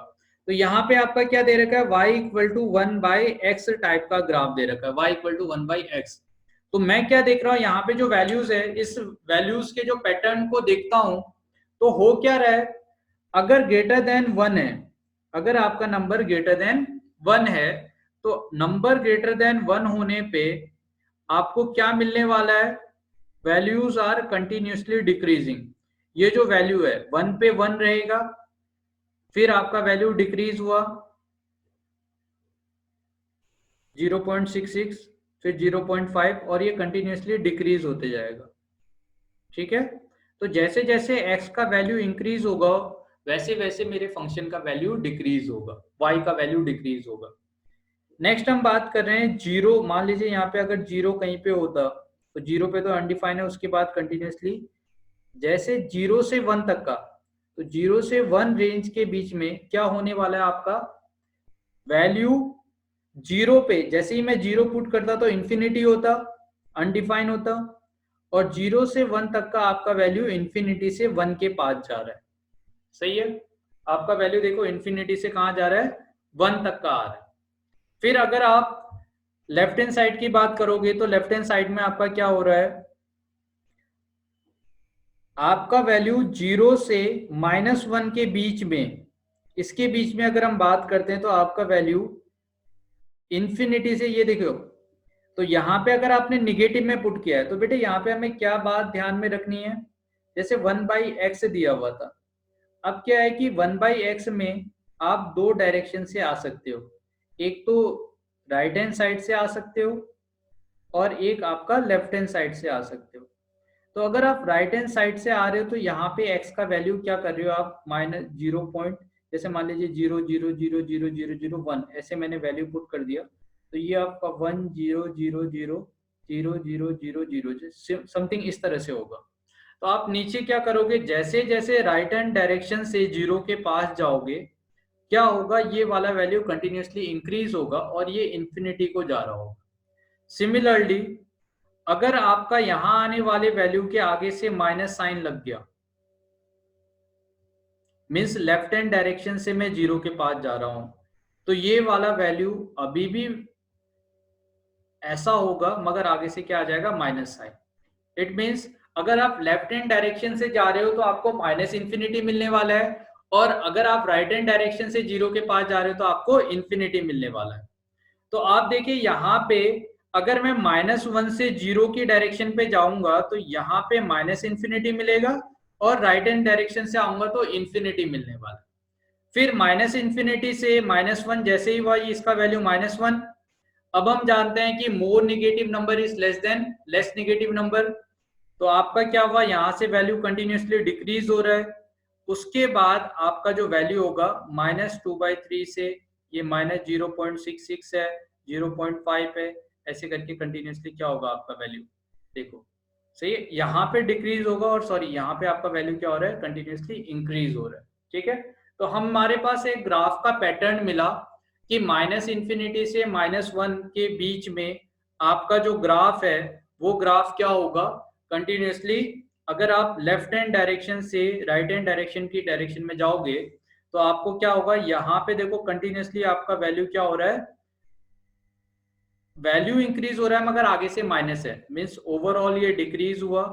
तो यहाँ पे आपका क्या दे रखा है, y equal to 1/x type का ग्राफ दे रखा है, y इक्वल टू 1/x। तो मैं क्या देख रहा हूँ, यहाँ पे जो वैल्यूज है इस वैल्यूज के जो पैटर्न को देखता हूँ तो हो क्या रहा है, अगर ग्रेटर देन 1 है, अगर आपका नंबर ग्रेटर देन 1 है तो नंबर ग्रेटर देन 1 होने पे आपको क्या मिलने वाला है, वैल्यूज आर कंटिन्यूसली डिक्रीजिंग। ये जो वैल्यू है 1 पे 1 रहेगा, फिर आपका वैल्यू डिक्रीज हुआ 0.66, फिर 0.5 और ये कंटिन्यूसली डिक्रीज होते जाएगा। ठीक है, तो जैसे जैसे x का वैल्यू इंक्रीज होगा वैसे वैसे मेरे फंक्शन का वैल्यू डिक्रीज होगा, y का वैल्यू डिक्रीज होगा। नेक्स्ट हम बात कर रहे हैं 0। मान लीजिए यहाँ पे अगर 0 कहीं पे होता तो 0 पे तो अनडिफाइन है, उसके बाद कंटिन्यूसली जैसे 0 से 1 तक का, तो 0 से 1 रेंज के बीच में क्या होने वाला है, आपका वैल्यू 0 पे जैसे ही मैं 0 पुट करता तो इन्फिनिटी होता, अनडिफाइन होता, और 0 से 1 तक का आपका वैल्यू इन्फिनिटी से 1 के पास जा रहा है। सही है, आपका वैल्यू देखो इन्फिनिटी से कहाँ जा रहा है, 1 तक का आ रहा है। फिर अगर आप लेफ्ट हैंड साइड की बात करोगे तो लेफ्ट हैंड साइड में आपका क्या हो रहा है, आपका वैल्यू 0 से -1 के बीच में, इसके बीच में अगर हम बात करते हैं तो आपका वैल्यू इन्फिनिटी से, ये देखो, तो यहाँ पे अगर आपने निगेटिव में पुट किया है तो बेटे यहाँ पे हमें क्या बात ध्यान में रखनी है, जैसे 1/x दिया हुआ था, अब क्या है कि 1/x में आप दो डायरेक्शन से आ सकते हो, एक तो राइट हैंड साइड से आ सकते हो और एक आपका लेफ्ट हैंड साइड से आ सकते हो। तो अगर आप राइट हैंड साइड से आ रहे हो तो यहाँ पे x का वैल्यू क्या कर रहे हो आप, -0.66 जैसे मान लीजिए 0 0 0 0 0 0 0 1 ऐसे मैंने वैल्यू पुट कर दिया, तो ये आपका 1 0 0 0 0 0 0 0 समथिंग इस तरह से होगा। तो आप नीचे क्या करोगे, जैसे जैसे राइट हैंड डायरेक्शन से जीरो के पास जाओगे, क्या होगा, ये वाला वैल्यू कंटिन्यूअसली इंक्रीज होगा और ये इन्फिनिटी को जा रहा होगा। सिमिलरली अगर आपका यहां आने वाले वैल्यू के आगे से माइनस साइन लग गया, मीन्स लेफ्ट हैंड डायरेक्शन से मैं जीरो के पास जा रहा हूं, तो ये वाला वैल्यू अभी भी ऐसा होगा मगर आगे से क्या आ जाएगा, माइनस साइन। इट मीन्स अगर आप लेफ्ट हैंड डायरेक्शन से जा रहे हो तो आपको माइनस इन्फिनिटी मिलने वाला है, और अगर आप राइट हैंड डायरेक्शन से जीरो के पास जा रहे हो तो आपको इन्फिनिटी मिलने वाला है। तो आप देखिए यहाँ पे अगर मैं -1 से जीरो की डायरेक्शन पे जाऊंगा तो यहाँ पे माइनस इन्फिनिटी मिलेगा, और राइट हैंड डायरेक्शन से आऊंगा तो इन्फिनिटी मिलने वाला। फिर माइनस इन्फिनिटी से -1 जैसे ही हुआ, इसका वैल्यू -1। अब हम जानते हैं कि more negative number is less than less negative number, तो आपका क्या हुआ, यहाँ से वैल्यू कंटिन्यूसली डिक्रीज हो रहा है। उसके बाद आपका जो वैल्यू होगा -2/3 से ये -0.66 है, 0.5 है, ऐसे करके कंटिन्यूसली क्या होगा आपका वैल्यू, देखो सही है, यहाँ पे डिक्रीज होगा, और सॉरी यहाँ पे आपका वैल्यू क्या हो रहा है, कंटिन्यूसली इंक्रीज हो रहा है। ठीक है, तो हमारे पास एक ग्राफ का पैटर्न मिला कि -इन्फिनिटी से -1 के बीच में आपका जो ग्राफ है वो ग्राफ क्या होगा, कंटिन्यूसली अगर आप लेफ्ट हैंड डायरेक्शन से राइट हैंड डायरेक्शन की डायरेक्शन में जाओगे तो आपको क्या होगा, यहाँ पे देखो कंटिन्यूसली आपका वैल्यू क्या हो रहा है, वैल्यू इंक्रीज हो रहा है मगर आगे से माइनस है, मीन्स ओवरऑल ये डिक्रीज हुआ।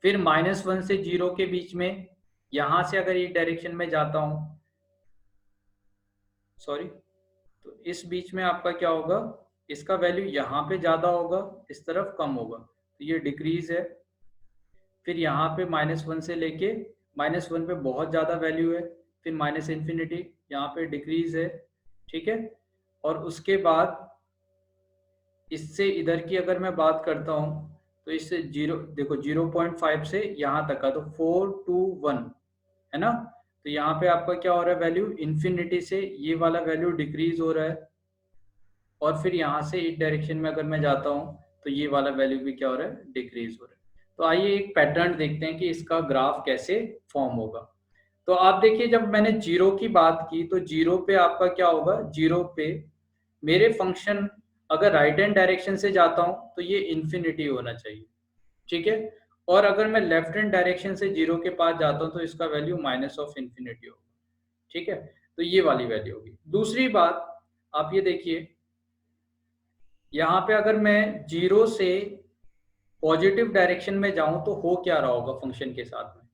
फिर -1 से जीरो के बीच में यहां से अगर एक डायरेक्शन में जाता हूं, सॉरी, तो इस बीच में आपका क्या होगा, इसका वैल्यू यहाँ पे ज्यादा होगा, इस तरफ कम होगा, तो ये डिक्रीज है। फिर यहाँ पे -1 से लेके -1 पे बहुत ज्यादा वैल्यू है, फिर माइनस इन्फिनिटी, यहाँ पे डिक्रीज है। ठीक है, और उसके बाद इससे इधर की अगर मैं बात करता हूँ तो इससे जीरो, देखो 0.5 से यहाँ तक का, तो 4 to 1 है ना, तो यहाँ पे आपका क्या हो रहा है, वैल्यू इन्फिनिटी से ये वाला वैल्यू डिक्रीज हो रहा है, और फिर यहाँ से इस डायरेक्शन में अगर मैं जाता हूँ तो ये वाला वैल्यू भी क्या हो रहा है, डिक्रीज हो रहा है। तो आइए एक पैटर्न देखते हैं कि इसका ग्राफ कैसे फॉर्म होगा। तो आप देखिए, जब मैंने जीरो की बात की तो जीरो पे आपका क्या होगा, जीरो पे मेरे फंक्शन अगर राइट हैंड डायरेक्शन से जाता हूं तो ये इन्फिनिटी होना चाहिए। ठीक है, और अगर मैं लेफ्ट हैंड डायरेक्शन से जीरो के पास जाता हूं तो इसका वैल्यू -इन्फिनिटी होगा। ठीक है, तो ये वाली वैल्यू होगी। दूसरी बात आप ये देखिए, यहाँ पे अगर मैं जीरो से पॉजिटिव डायरेक्शन में जाऊं तो हो क्या रहा होगा फंक्शन के साथ में,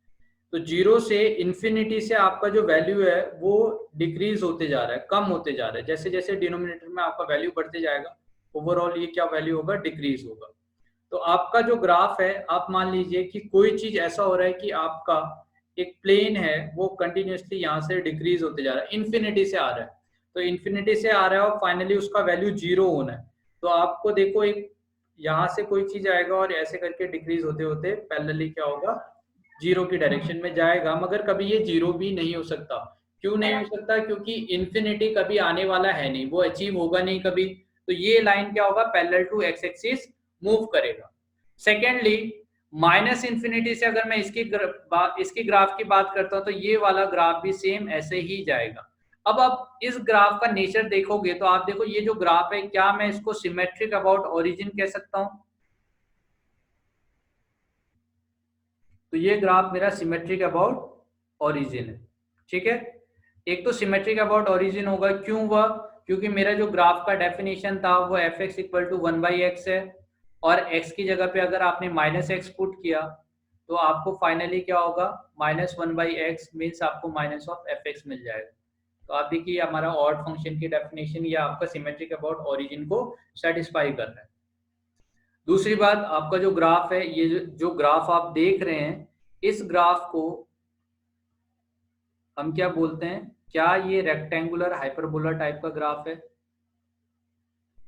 तो जीरो से इन्फिनिटी से आपका जो वैल्यू है वो डिक्रीज होते जा रहा है, कम होते जा रहा है, जैसे जैसे डिनोमिनेटर में आपका वैल्यू बढ़ते जाएगा ओवरऑल ये क्या वैल्यू होगा, डिक्रीज होगा। तो आपका जो ग्राफ है, आप मान लीजिए कि कोई चीज ऐसा हो रहा है कि आपका एक प्लेन है वो कंटिन्यूसली यहाँ से डिक्रीज होते जा रहा है, इन्फिनिटी से आ रहा है, तो इन्फिनिटी से आ रहा है और फाइनली उसका वैल्यू जीरो होना है। तो आपको देखो एक यहाँ से कोई चीज आएगा और ऐसे करके डिक्रीज होते होते पैरेलली क्या होगा, जीरो की डायरेक्शन में जाएगा, मगर कभी ये जीरो भी नहीं हो सकता। क्यों नहीं हो सकता, क्योंकि इन्फिनिटी कभी आने वाला है नहीं, वो अचीव होगा नहीं कभी। तो ये लाइन क्या होगा, parallel to x axis move करेगा। सेकेंडली -इन्फिनिटी से अगर मैं इसकी ग्राफ की बात करता हूं तो ये वाला ग्राफ भी सेम ऐसे ही जाएगा। अब आप इस ग्राफ का नेचर देखोगे तो आप देखो ये जो ग्राफ है, क्या मैं इसको सिमेट्रिक अबाउट ओरिजिन कह सकता हूं, तो ये ग्राफ मेरा सिमेट्रिक अबाउट ओरिजिन है। ठीक है, एक तो सिमेट्रिक अबाउट ओरिजिन होगा, क्यों हुआ, क्योंकि मेरा जो ग्राफ का डेफिनेशन था वो fx = 1/x है, और x की जगह पे अगर आपने -x पुट किया तो आपको फाइनली क्या होगा, -1/x मीन्स आपको -(fx) मिल जाएगा। तो आप देखिए हमारा ऑड फंक्शन की डेफिनेशन या आपका सिमेट्रिक अबाउट ओरिजिन को सेटिस्फाई कर रहा है। दूसरी बात, आपका जो ग्राफ है, ये जो ग्राफ आप देख रहे हैं, इस ग्राफ को हम क्या बोलते हैं, क्या ये रेक्टेंगुलर हाइपरबोला टाइप का ग्राफ है,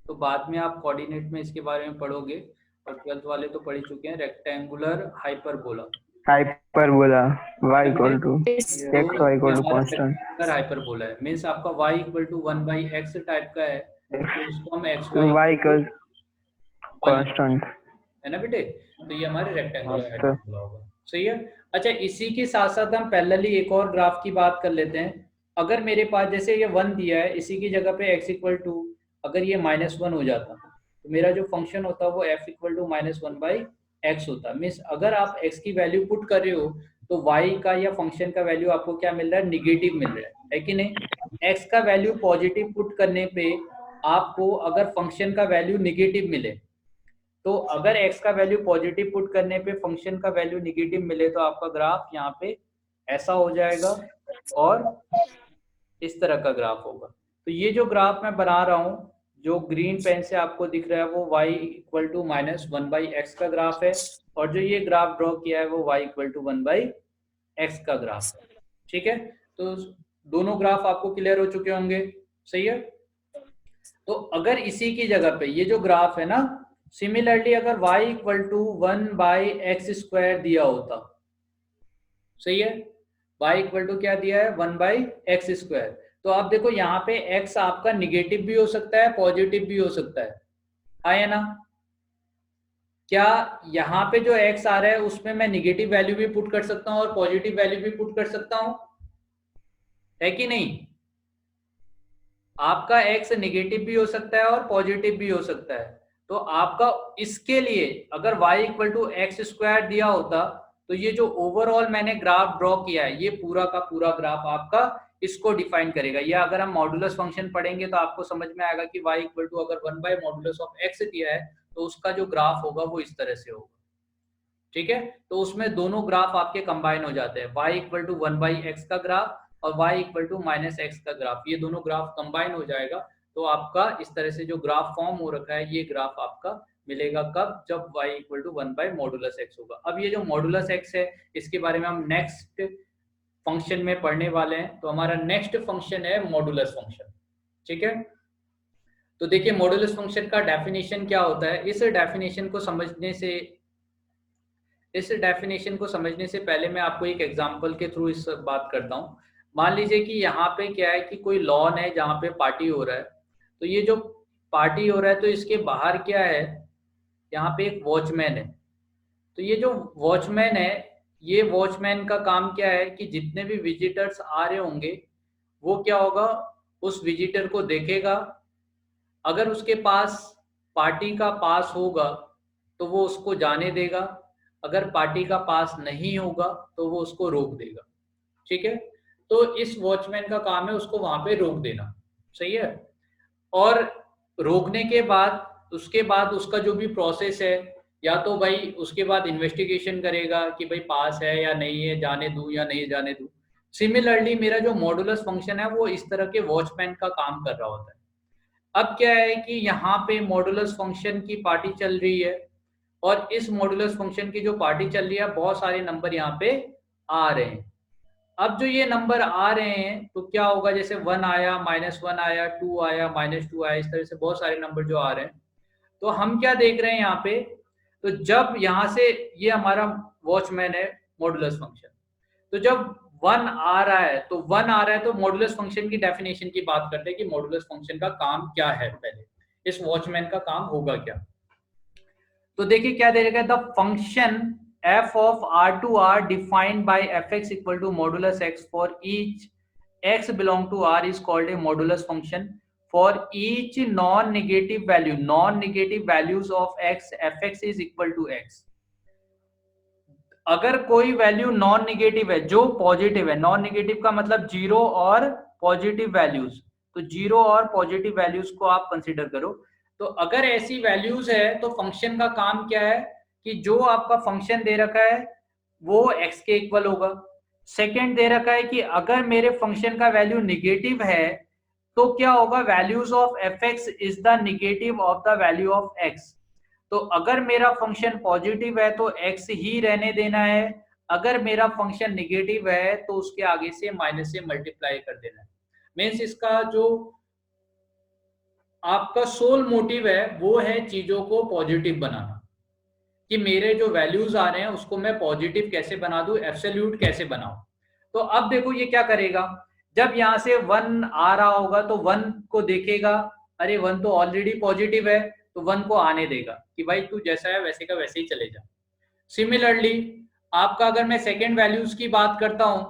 तो बाद में आप कोऑर्डिनेट में इसके बारे में पढ़ोगे, और 12th वाले तो पढ़ ही चुके हैं, रेक्टेंगुलर हाइपरबोला। हाइपरबोला y क्या इक्वल टू बेटे? x तो y ये इक्वल टू हमारा कांस्टेंट रेक्टेंगुलर हाइपरबोला है, मीन्स आपका y equal to 1/x type का है, तो इसको हम x y y equal equal to 1 constant. है ना बेटे। तो ये हमारे हाँ रेक्टेंगुलर तो हाइपरबोला होगा। सही है। अच्छा, इसी के साथ साथ हम पैरेलली एक और ग्राफ की बात कर लेते हैं। अगर मेरे पास जैसे ये 1 दिया है, इसी की जगह पे x इक्वल टू अगर ये -1 हो जाता, तो मेरा जो फंक्शन होता वो f इक्वल टू -1/x होता। मीन्स अगर आप x की वैल्यू पुट कर रहे हो तो y का या फंक्शन का वैल्यू आपको क्या मिल रहा है? निगेटिव मिल रहा है कि नहीं। x का वैल्यू पॉजिटिव पुट करने पे आपको अगर फंक्शन का वैल्यू निगेटिव मिले, तो अगर x का वैल्यू पॉजिटिव पुट करने पे फंक्शन का वैल्यू निगेटिव मिले तो आपका ग्राफ यहाँ पे ऐसा हो जाएगा और इस तरह का ग्राफ होगा। तो ये जो ग्राफ मैं बना रहा हूँ, जो ग्रीन पेन से आपको दिख रहा है, वो y इक्वल टू -1/x का ग्राफ है, और जो ये ग्राफ ड्रॉ किया है वो y इक्वल टू 1/x का ग्राफ है। ठीक है, तो दोनों ग्राफ आपको क्लियर हो चुके होंगे। सही है। तो अगर इसी की जगह पे ये जो ग्राफ है ना, सिमिलरली अगर y इक्वल टू 1/x² दिया होता, सही है, y इक्वल टू क्या दिया है? 1/x²। तो आप देखो यहाँ पे x आपका निगेटिव भी हो सकता है, पॉजिटिव भी हो सकता है ना। क्या यहाँ पे जो x आ रहा है उसमें मैं निगेटिव वैल्यू भी पुट कर सकता हूँ और पॉजिटिव वैल्यू भी पुट कर सकता हूँ, है कि नहीं? आपका x निगेटिव भी हो सकता है और पॉजिटिव भी हो सकता है। तो आपका इसके लिए अगर y इक्वल टू x² दिया होता, तो ये जो ओवरऑल मैंने ग्राफ ड्रॉ किया है, ये पूरा का पूरा ग्राफ आपका इसको डिफाइन करेगा। या अगर हम मॉडुलस फंक्शन पढ़ेंगे तो आपको समझ में आएगा कि y इक्वल टू अगर 1/मॉडुलस ऑफ x दिया है तो उसका जो ग्राफ होगा वो इस तरह से होगा। ठीक है, तो उसमें दोनों ग्राफ आपके कंबाइन हो जाते हैं, y इक्वल टू 1/x का ग्राफ और y इक्वल टू -x का ग्राफ, ये दोनों ग्राफ कंबाइन हो जाएगा। तो आपका इस तरह से जो ग्राफ फॉर्म हो रखा है, ये ग्राफ आपका मिलेगा कब? जब y इक्वल टू 1/मॉडुलस x होगा। अब ये जो मॉडुलस x है, इसके बारे में हम नेक्स्ट फंक्शन में पढ़ने वाले हैं। तो हमारा नेक्स्ट फंक्शन है मॉडुलस फंक्शन। ठीक है, तो देखिए मॉडुलस फंक्शन का डेफिनेशन क्या होता है। इस डेफिनेशन को समझने से पहले मैं आपको एक एग्जांपल के थ्रू इस बात करता हूँ। मान लीजिए कि यहाँ पे क्या है कि कोई लॉन है जहाँ पे पार्टी हो रहा है। तो ये जो पार्टी हो रहा है, तो इसके बाहर क्या है? यहाँ पे एक वॉचमैन है। तो ये जो वॉचमैन है, ये वॉचमैन का काम क्या है कि जितने भी विजिटर्स आ रहे होंगे, वो क्या होगा? उस विजिटर को देखेगा, अगर उसके पास पार्टी का पास होगा तो वो उसको जाने देगा, अगर पार्टी का पास नहीं होगा तो वो उसको रोक देगा। ठीक है, तो इस वॉचमैन का काम है उसको वहां पे रोक देना। सही है। और रोकने के बाद उसके बाद उसका जो भी प्रोसेस है, या तो भाई उसके बाद इन्वेस्टिगेशन करेगा कि भाई पास है या नहीं है, जाने दूं या नहीं जाने दूं। सिमिलरली मेरा जो मॉडुलस फंक्शन है वो इस तरह के वॉचमैन का काम कर रहा होता है। अब क्या है कि यहाँ पे मॉडुलस फंक्शन की पार्टी चल रही है, और इस मॉडुलस फंक्शन की जो पार्टी चल रही है, बहुत सारे नंबर यहाँ पे आ रहे हैं। अब जो ये नंबर आ रहे हैं तो क्या होगा? जैसे 1 आया, -1 आया, 2 आया, -2 आया, इस तरह से बहुत सारे नंबर जो आ रहे हैं। तो हम क्या देख रहे हैं यहाँ पे? तो जब यहाँ से ये हमारा वॉचमैन है मॉडुलस फंक्शन, तो जब 1 आ रहा है, तो 1 आ रहा है तो मॉडुलस फंक्शन की डेफिनेशन की बात करते हैं कि मॉडुलस फंक्शन का काम क्या है। पहले इस वॉचमैन का काम होगा क्या? तो देखिए क्या दे रखा है, the function f of r2r defined by fx equal to modulus x for each x belong to r is called a modulus function. For each non-negative values of x, fx is equal to x. अगर कोई value non negative है, जो positive है, non negative का मतलब zero और positive values, तो zero और पॉजिटिव वैल्यूज को आप कंसीडर करो। तो अगर ऐसी वैल्यूज है तो फंक्शन का काम क्या है कि जो आपका फंक्शन दे रखा है वो x के इक्वल होगा। सेकंड दे रखा है कि अगर मेरे फंक्शन का वैल्यू निगेटिव है तो क्या होगा? Values of fx is the negative of the value of x। तो अगर मेरा फंक्शन पॉजिटिव है तो x ही रहने देना है, अगर मेरा फंक्शन निगेटिव है तो उसके आगे से माइनस से मल्टीप्लाई कर देना है। मीन्स इसका जो आपका सोल मोटिव है वो है चीजों को पॉजिटिव बनाना। कि मेरे जो वैल्यूज आ रहे हैं उसको मैं पॉजिटिव कैसे बना दूं, एब्सोल्यूट कैसे बनाऊं। तो अब देखो ये क्या करेगा, जब यहाँ से 1 आ रहा होगा तो 1 को देखेगा, अरे 1 तो ऑलरेडी पॉजिटिव है, तो 1 को आने देगा कि भाई तू जैसा है वैसे का वैसे ही चले जा। सिमिलरली आपका अगर मैं सेकेंड वैल्यूज की बात करता हूं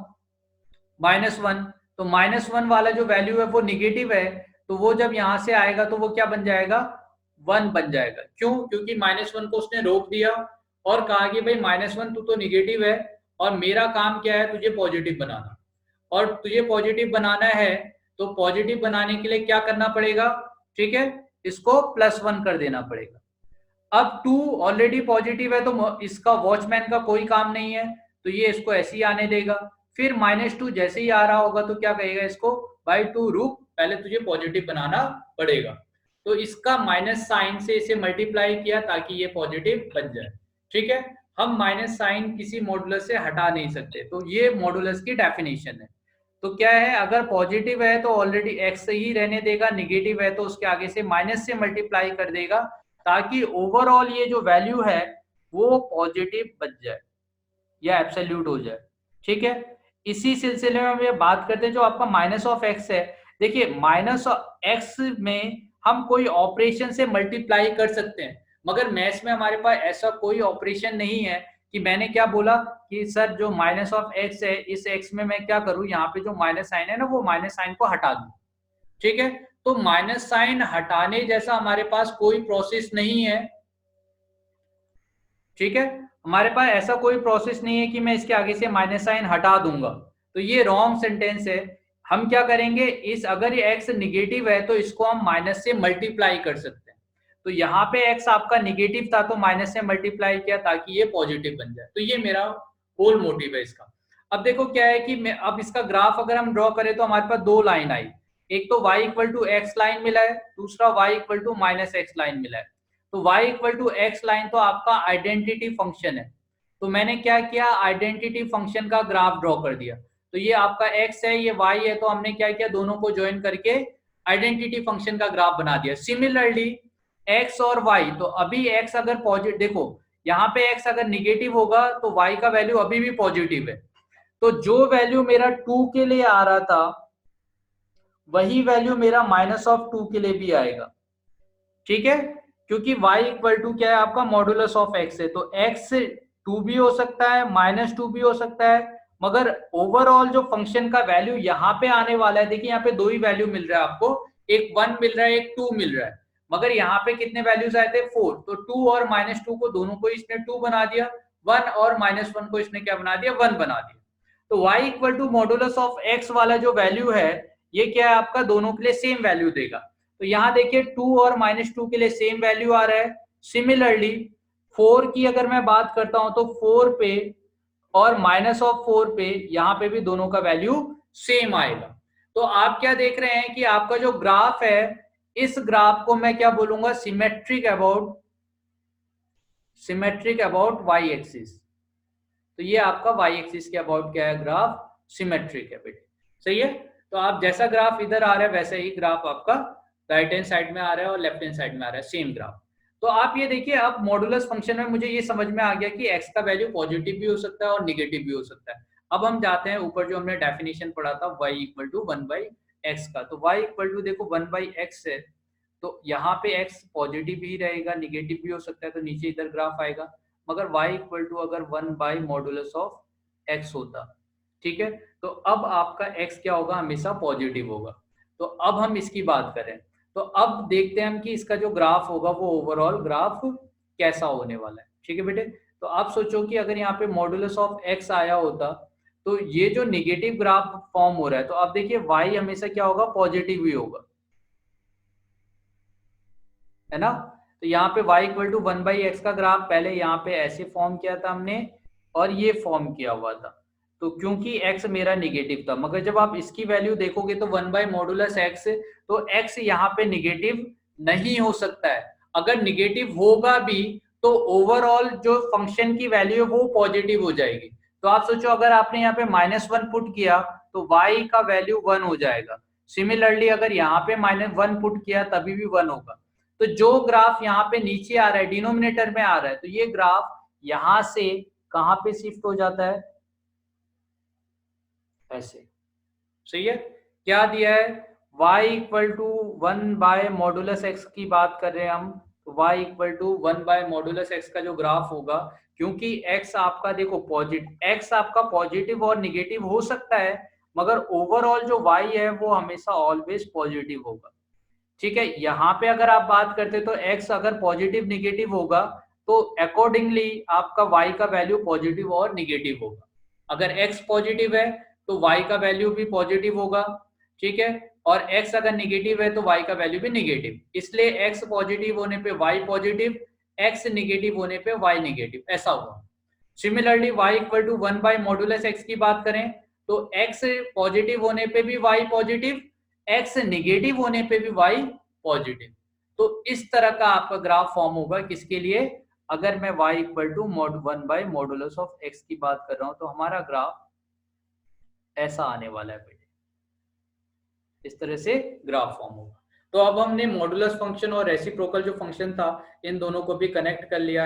-1, तो -1 वाला जो वैल्यू है वो निगेटिव है, तो वो जब यहाँ से आएगा तो वो क्या बन जाएगा, 1 बन जाएगा। क्यों? क्योंकि -1 को उसने रोक दिया और कहा कि भाई -1 तू तो निगेटिव है और मेरा काम क्या है, तुझे पॉजिटिव बनाना, और तुझे पॉजिटिव बनाना है तो पॉजिटिव बनाने के लिए क्या करना पड़ेगा, ठीक है, इसको +1 कर देना पड़ेगा। अब 2 ऑलरेडी पॉजिटिव है तो इसका वॉचमैन का कोई काम नहीं है, तो ये इसको ऐसे ही आने देगा। फिर -2 जैसे ही आ रहा होगा तो क्या कहेगा इसको, भाई टू रुक, पहले तुझे पॉजिटिव बनाना पड़ेगा। तो इसका माइनस साइन से इसे मल्टीप्लाई किया ताकि ये पॉजिटिव बन जाए। ठीक है, हम माइनस साइन किसी मॉडुलस से हटा नहीं सकते, तो ये मॉडुलस की डेफिनेशन है। तो क्या है, अगर पॉजिटिव है तो ऑलरेडी एक्स ही रहने देगा, निगेटिव है तो उसके आगे से माइनस से मल्टीप्लाई कर देगा ताकि ओवरऑल ये जो वैल्यू है वो पॉजिटिव बन जाए या एब्सोल्यूट हो जाए। ठीक है, इसी सिलसिले में हम ये बात करते हैं जो आपका -(x) है। देखिए -(x) में हम कोई ऑपरेशन से मल्टीप्लाई कर सकते हैं, मगर मैथ्स में हमारे पास ऐसा कोई ऑपरेशन नहीं है कि मैंने क्या बोला कि सर जो -(x) है इस x में मैं क्या करूं, यहाँ पे जो माइनस साइन है ना वो माइनस साइन को हटा दूं। ठीक है, तो माइनस साइन हटाने जैसा हमारे पास कोई प्रोसेस नहीं है। ठीक है, हमारे पास ऐसा कोई प्रोसेस नहीं है कि मैं इसके आगे से माइनस साइन हटा दूंगा, तो ये रॉन्ग सेंटेंस है। हम क्या करेंगे, इस अगर ये x निगेटिव है तो इसको हम माइनस से मल्टीप्लाई कर सकते हैं। तो यहाँ पे x आपका निगेटिव था तो माइनस से मल्टीप्लाई किया ताकि ये पॉजिटिव बन जाए। तो ये मेरा होल मोटिव है इसका। अब देखो क्या है कि मैं अब इसका ग्राफ अगर हम ड्रॉ करें तो हमारे पास दो लाइन आई, एक तो y equal to x line मिला है, दूसरा y equal to -x line मिला है। तो y equal to x line तो आपका आइडेंटिटी फंक्शन है, तो मैंने क्या किया, आइडेंटिटी फंक्शन का ग्राफ ड्रॉ कर दिया। तो ये आपका x है, ये y है, तो हमने क्या किया, दोनों को ज्वाइन करके आइडेंटिटी फंक्शन का ग्राफ बना दिया। सिमिलरली x और y, तो अभी x अगर पॉजिटिव, देखो यहाँ पे x अगर निगेटिव होगा तो y का वैल्यू अभी भी पॉजिटिव है, तो जो वैल्यू मेरा 2 के लिए आ रहा था वही वैल्यू मेरा -(2) के लिए भी आएगा। ठीक है, क्योंकि y इक्वल टू क्या है आपका, मॉडुलस ऑफ x है, तो x 2 भी हो सकता है, -2 भी हो सकता है, मगर ओवरऑल जो फंक्शन का वैल्यू यहाँ पे आने वाला है, देखिए यहाँ पे दो ही वैल्यू मिल रहा है आपको, एक 1 मिल रहा है, एक 2 मिल रहा है, मगर यहाँ पे कितने वैल्यूज आए थे, 4, तो 2 और -2 को दोनों को इसने 2 बना दिया, 1 और -1 को इसने क्या बना दिया, 1 बना दिया। तो y equal to modulus of x वाला जो वैल्यू है ये क्या है आपका, दोनों के लिए सेम वैल्यू देगा। तो यहाँ देखिए 2 और -2 के लिए सेम वैल्यू आ रहा है। सिमिलरली 4 की अगर मैं बात करता हूं तो 4 पे और -(4) पे यहाँ पे भी दोनों का वैल्यू सेम आएगा। तो आप क्या देख रहे हैं कि आपका जो ग्राफ है, इस ग्राफ को मैं क्या बोलूंगा, सिमेट्रिक अबाउट y एक्सिस। तो ये आपका y एक्सिस के अबाउट क्या है, ग्राफ सिमेट्रिक है बेटे, सही है। तो आप जैसा ग्राफ इधर आ रहा है वैसे ही ग्राफ आपका राइट हैंड साइड में आ रहा है और लेफ्ट हैंड साइड में आ रहा है, सेम ग्राफ। तो आप ये देखिए, अब मॉडुलस फंक्शन में मुझे ये समझ में आ गया कि x का वैल्यू पॉजिटिव भी हो सकता है और निगेटिव भी हो सकता है। अब हम जाते हैं ऊपर जो हमने डेफिनेशन पढ़ा था y इक्वल टू 1/x का। तो y इक्वल टू देखो 1/x है, तो यहाँ पे x पॉजिटिव ही रहेगा, निगेटिव भी हो सकता है, तो नीचे इधर ग्राफ आएगा। मगर y इक्वल टू अगर 1/मॉडुलस ऑफ x होता, ठीक है, तो अब आपका x क्या होगा, हमेशा पॉजिटिव होगा। तो अब हम इसकी बात करें, तो अब देखते हैं हम कि इसका जो ग्राफ होगा वो ओवरऑल ग्राफ कैसा होने वाला है। ठीक है बेटे, तो आप सोचो कि अगर यहाँ पे मॉडुलस ऑफ x आया होता तो ये जो निगेटिव ग्राफ फॉर्म हो रहा है, तो आप देखिए y हमेशा क्या होगा, पॉजिटिव ही होगा, है ना। तो यहाँ पे y इक्वल टू 1/x का ग्राफ पहले यहाँ पे ऐसे फॉर्म किया था हमने और ये फॉर्म किया हुआ था, तो क्योंकि x मेरा निगेटिव था, मगर जब आप इसकी वैल्यू देखोगे तो 1/मॉडुलस x, तो x यहाँ पे निगेटिव नहीं हो सकता है। अगर निगेटिव होगा भी तो ओवरऑल जो फंक्शन की वैल्यू है वो पॉजिटिव हो जाएगी। तो आप सोचो अगर आपने यहाँ पे -1 पुट किया तो y का वैल्यू 1 हो जाएगा। सिमिलरली अगर यहाँ पे -1 पुट किया तभी भी 1 होगा। तो जो ग्राफ यहाँ पे नीचे आ रहा है, डिनोमिनेटर में आ रहा है, तो ये ग्राफ यहां से कहां पे शिफ्ट हो जाता है, ऐसे। सही है। क्या दिया है, y इक्वल टू 1/मॉडुलस x की बात कर रहे हैं हम, तो y इक्वल टू 1/मॉडुलस x का जो ग्राफ होगा, क्योंकि x आपका देखो पॉजिटिव, x आपका पॉजिटिव और निगेटिव हो सकता है, मगर ओवरऑल जो y है वो हमेशा ऑलवेज पॉजिटिव होगा। ठीक है, यहाँ पे अगर आप बात करते तो x अगर पॉजिटिव निगेटिव होगा तो अकॉर्डिंगली आपका y का वैल्यू पॉजिटिव और निगेटिव होगा। अगर x पॉजिटिव है तो y का वैल्यू भी पॉजिटिव होगा। ठीक है, और x अगर निगेटिव है तो y का वैल्यू भी निगेटिव, इसलिए x पॉजिटिव होने पे y पॉजिटिव, x निगेटिव होने पे y निगेटिव, ऐसा हुआ। सिमिलरली y इक्वल टू 1/मॉडुलस x की बात करें तो x पॉजिटिव होने पे भी y पॉजिटिव, x नेगेटिव होने पे भी y पॉजिटिव। तो इस तरह का आपका ग्राफ फॉर्म होगा, किसके लिए, अगर मैं y इक्वल टू 1/मॉडुलस ऑफ x की बात कर रहा हूं तो हमारा ग्राफ ऐसा आने वाला है बेटे, इस तरह से ग्राफ फॉर्म होगा। तो अब हमने मॉडुलस फंक्शन और रेसिप्रोकल जो फंक्शन था इन दोनों को भी कनेक्ट कर लिया।